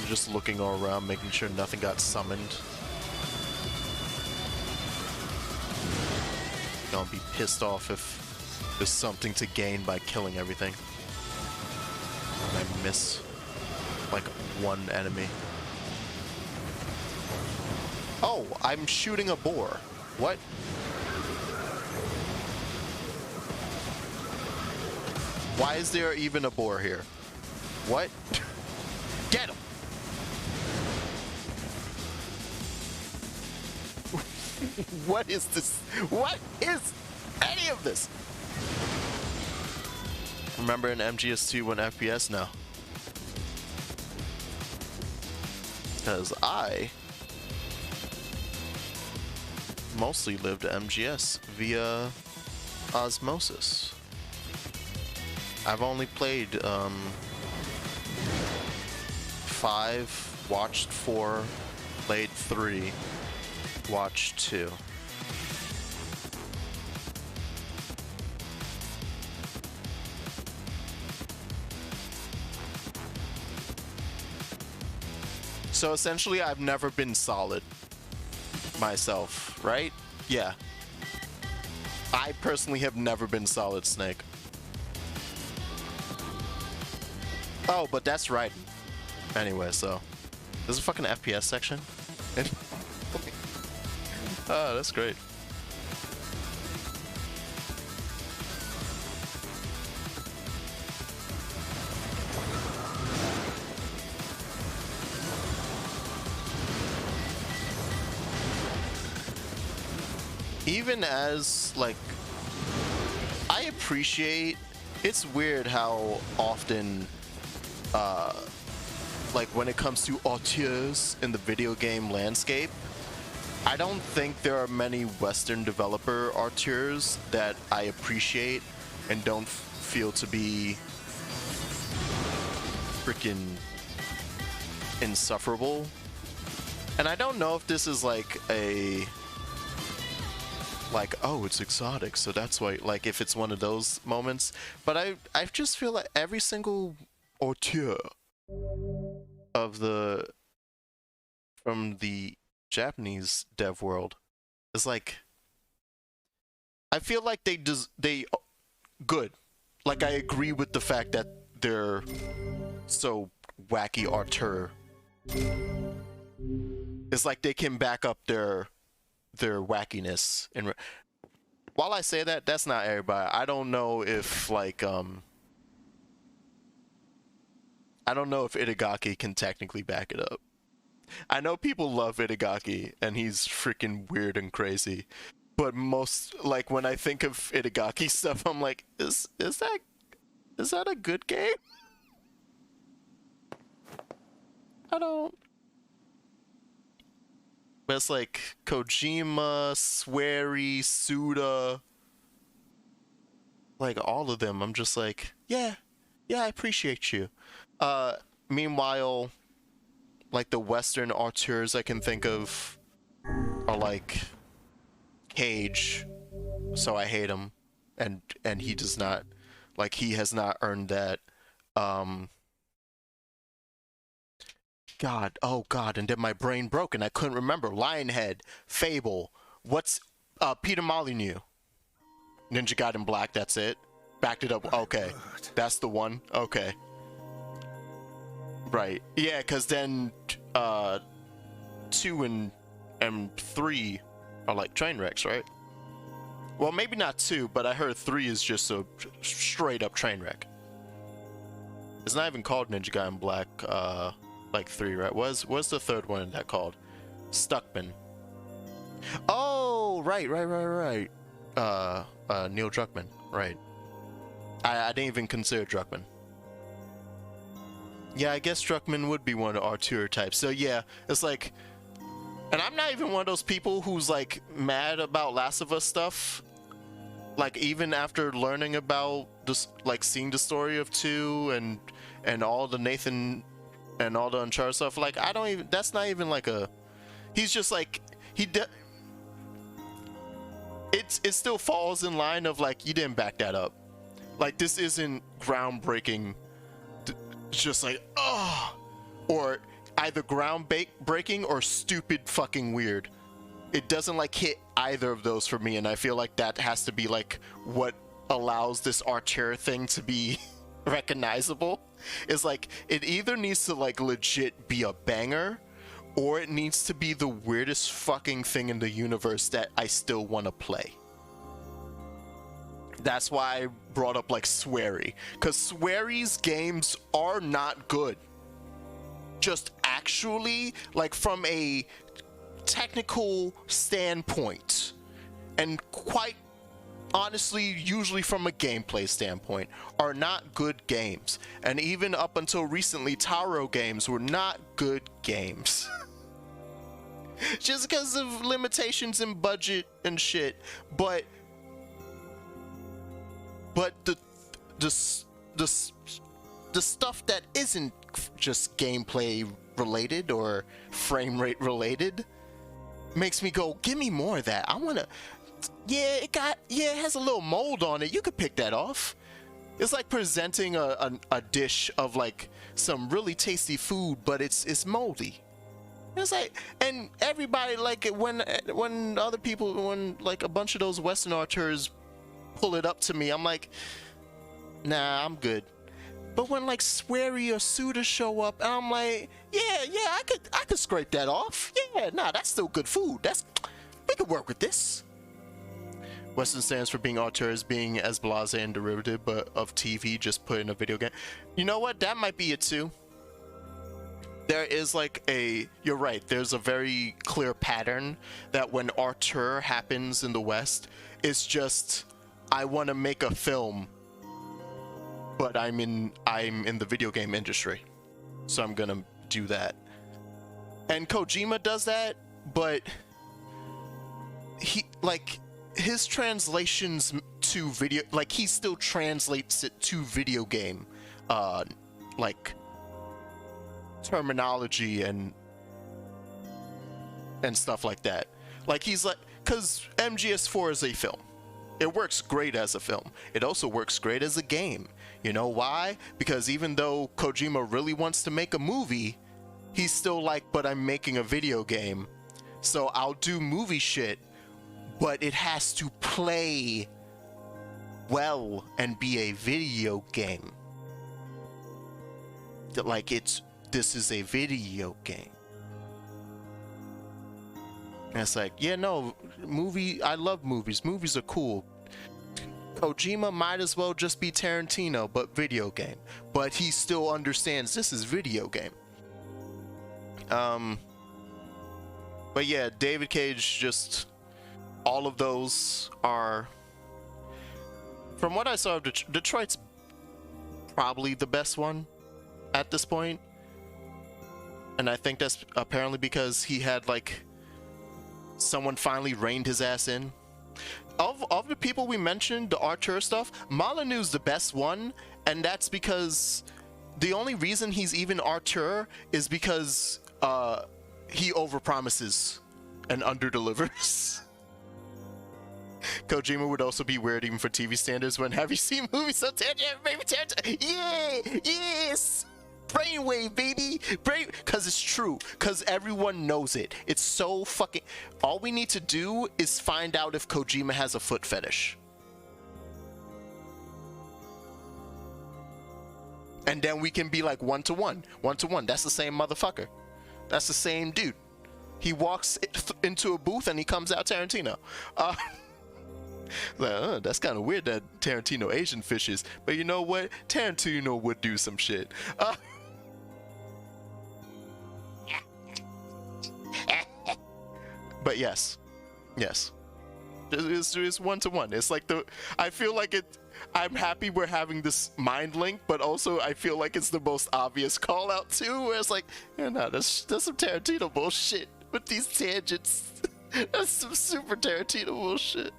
I'm just looking all around, making sure nothing got summoned. Don't be pissed off if there's something to gain by killing everything. And I miss like one enemy. Oh, I'm shooting a boar. What? Why is there even a boar here? What? Get him! What is this? What is any of this? Remember in MGS2 when FPS now? Because I mostly lived MGS via osmosis. I've only played 5, watched 4, played 3, watched 2. So essentially, I've never been solid myself, right? Yeah. I personally have never been Solid Snake. Oh, but that's right. Anyway, so there's a fucking FPS section. Oh, that's great. Even as, like, I appreciate, it's weird how often, like, when it comes to auteurs in the video game landscape, I don't think there are many Western developer auteurs that I appreciate and don't feel to be freaking insufferable. And I don't know if this is like a oh, it's exotic, so that's why, like, if it's one of those moments. But I just feel like every single auteur of from the Japanese dev world is like, I feel like they good. Like, I agree with the fact that they're so wacky auteur. It's like they can back up their wackiness. And while I say that, that's not everybody. I don't know if like I don't know if Itagaki can technically back it up. I know people love Itagaki and he's freaking weird and crazy, but most, like, when I think of Itagaki stuff, I'm like, is that a good game? I don't. But it's like Kojima, Swery, Suda, like all of them. I'm just like, yeah, I appreciate you. Meanwhile, like the Western auteurs I can think of are like Cage, so I hate him, and he does not, like, he has not earned that. God, oh God, and then my brain broke and I couldn't remember. Lionhead, Fable, what's Peter Molyneux, Ninja Gaiden Black, that's it. Backed it up, okay. That's the one, okay. Right, yeah, because then 2 and 3 are like train wrecks, right? Well, maybe not 2, but I heard 3 is just a straight up train wreck. It's not even called Ninja Gaiden Black, like 3, right? What's the third one in that called? Stuckman. Oh, right. Neil Druckmann, right. I didn't even consider Druckmann. Yeah, I guess Druckmann would be one of the auteur types. So yeah, it's like, and I'm not even one of those people who's like mad about Last of Us stuff. Like, even after learning about this, like seeing the story of 2 and all the Nathan and all the Uncharted stuff, like, I don't even, that's not even like a, he's just like, it still falls in line of like, you didn't back that up. Like, this isn't groundbreaking, just like, oh, or either groundbreaking or stupid fucking weird. It doesn't like hit either of those for me, and I feel like that has to be like what allows this auteur thing to be recognizable. Is like, it either needs to like legit be a banger, or it needs to be the weirdest fucking thing in the universe that I still want to play. That's why I brought up like Swery, because Swery's games are not good. Just actually, like, from a technical standpoint, and quite honestly, usually from a gameplay standpoint, are not good games. And even up until recently, Taro games were not good games. Just because of limitations in budget and shit. But the stuff that isn't just gameplay related or frame rate related makes me go, give me more of that. I want to. Yeah, it has a little mold on it. You could pick that off. It's like presenting a dish of like some really tasty food, but it's moldy. It's like, and everybody, like, when other people, when like a bunch of those Western auteurs pull it up to me, I'm like, nah, I'm good. But when like Swery or Suda show up, and I'm like, yeah, I could scrape that off. Yeah, nah, that's still good food. We could work with this. Western stands for being auteurs, being as blasé and derivative, but of TV, just put in a video game. You know what? That might be it too. There is like you're right, there's a very clear pattern that when auteur happens in the West, it's just, I want to make a film, but I'm in the video game industry, so I'm gonna do that. And Kojima does that, but his translations to video, like, he still translates it to video game, like terminology and stuff like that. Like he's like, because MGS4 is a film. It works great as a film. It also works great as a game. You know why? Because even though Kojima really wants to make a movie, he's still like, but I'm making a video game. So I'll do movie shit, but it has to play well and be a video game. Like this is a video game. And it's like, yeah, no, I love movies. Movies are cool. Kojima might as well just be Tarantino, but video game. But he still understands this is video game. But yeah, David Cage, just all of those are, from what I saw of Detroit's probably the best one at this point. And I think that's apparently because he had like someone finally reined his ass in. Of the people we mentioned, the Artur stuff, Molyneux's the best one, and that's because the only reason he's even Artur is because he overpromises and underdelivers. Kojima would also be weird even for TV standards when, have you seen movies so baby yeah, yes, brainwave, baby, because it's true, because everyone knows it. It's so fucking, all we need to do is find out if Kojima has a foot fetish, and then we can be like one to one, that's the same motherfucker, that's the same dude. He walks into a booth and he comes out Tarantino. That's kind of weird that Tarantino Asian fishes, but you know what, Tarantino would do some shit. But yes, it's one to one. It's like I feel like it. I'm happy we're having this mind link, but also I feel like it's the most obvious call out too. Where it's like, yeah, no, that's some Tarantino bullshit with these tangents. That's some super Tarantino bullshit.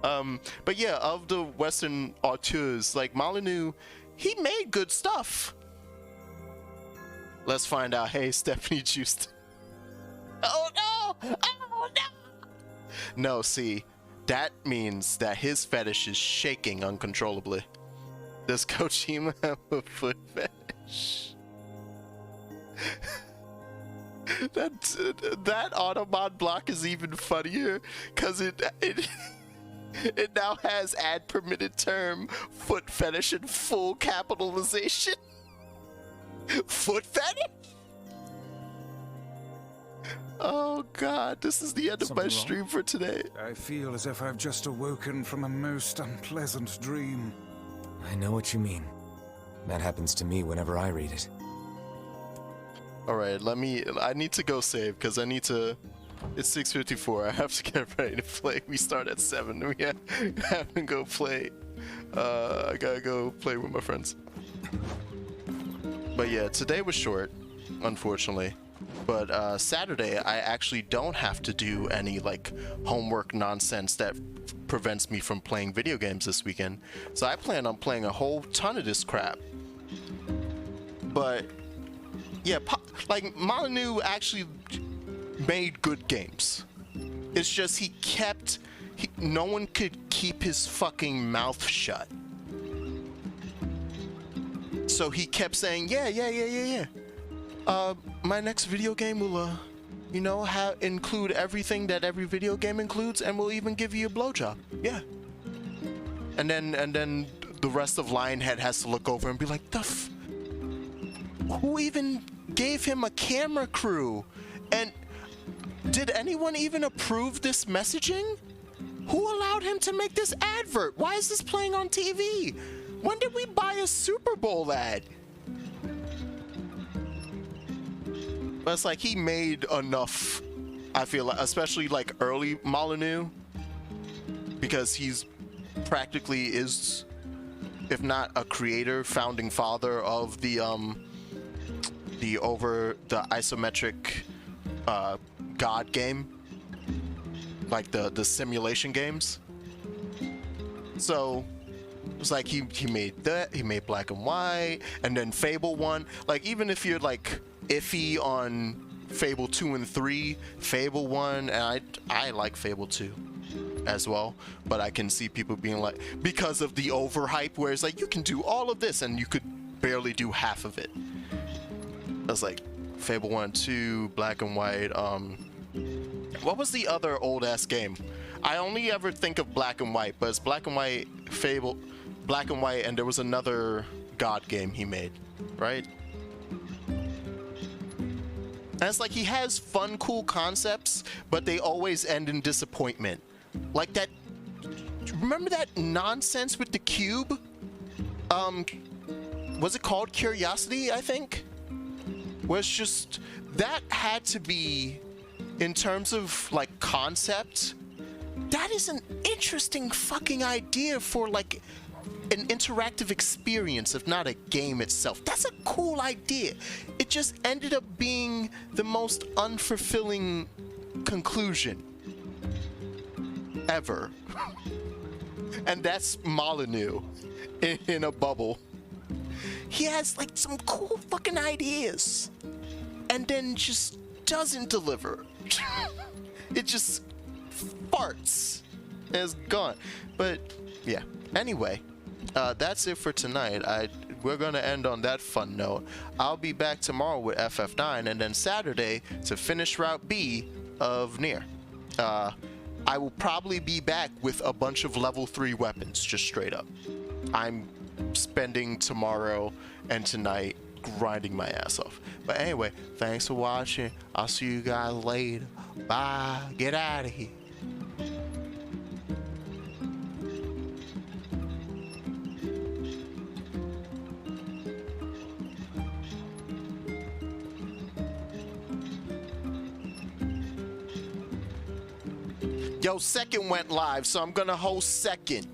But yeah, of the Western auteurs, like Molyneux, he made good stuff. Let's find out. Hey, Stephanie Juiced. Oh no! Oh no! No, see, that means that his fetish is shaking uncontrollably. Does Kojima have a foot fetish? That Autobot block is even funnier because it now has ad permitted term foot fetish in full capitalization. Foot fetish? Oh god, this is the end of my stream for today. I feel as if I've just awoken from a most unpleasant dream. I know what you mean. That happens to me whenever I read it. Alright, I need to go save, because I need to, it's 6:54, I have to get ready to play. We start at 7, we have to go play. I gotta go play with my friends. But yeah, today was short, unfortunately. But Saturday, I actually don't have to do any like homework nonsense that prevents me from playing video games this weekend. So I plan on playing a whole ton of this crap. But yeah, like Molyneux actually made good games. It's just no one could keep his fucking mouth shut. So he kept saying, yeah. My next video game will, include everything that every video game includes, and we'll even give you a blowjob. Yeah. And then the rest of Lionhead has to look over and be like, who even gave him a camera crew? And did anyone even approve this messaging? Who allowed him to make this advert? Why is this playing on TV? When did we buy a Super Bowl ad? But it's like he made enough, I feel like, especially like early Molyneux, because he's practically is, if not a creator, founding father of the isometric God game, like the simulation games. So it's like he made that, he made Black and White, and then Fable 1. Like, even if you're like iffy on Fable 2 and 3. Fable 1, and I like Fable 2 as well, but I can see people being like, because of the overhype, where it's like, you can do all of this and you could barely do half of it. I was like, Fable 1, 2, Black and White, what was the other old-ass game? I only ever think of Black and White, but it's Black and White, Fable, Black and White, and there was another God game he made, right? And it's like, he has fun, cool concepts, but they always end in disappointment. Like that, remember that nonsense with the cube? Was it called Curiosity, I think? Where it's just, that had to be, in terms of like concept, that is an interesting fucking idea for like an interactive experience, if not a game itself. That's a cool idea. It just ended up being the most unfulfilling conclusion ever. And that's Molyneux in a bubble. He has like some cool fucking ideas and then just doesn't deliver. It just farts and it's gone. But yeah, anyway, that's it for tonight. We're gonna end on that fun note. I'll be back tomorrow with FF9 and then Saturday to finish Route B of Nier. I will probably be back with a bunch of level 3 weapons, just straight up. I'm spending tomorrow and tonight grinding my ass off. But anyway, thanks for watching. I'll see you guys later. Bye. Get out of here. Yo, second went live, so I'm gonna host second.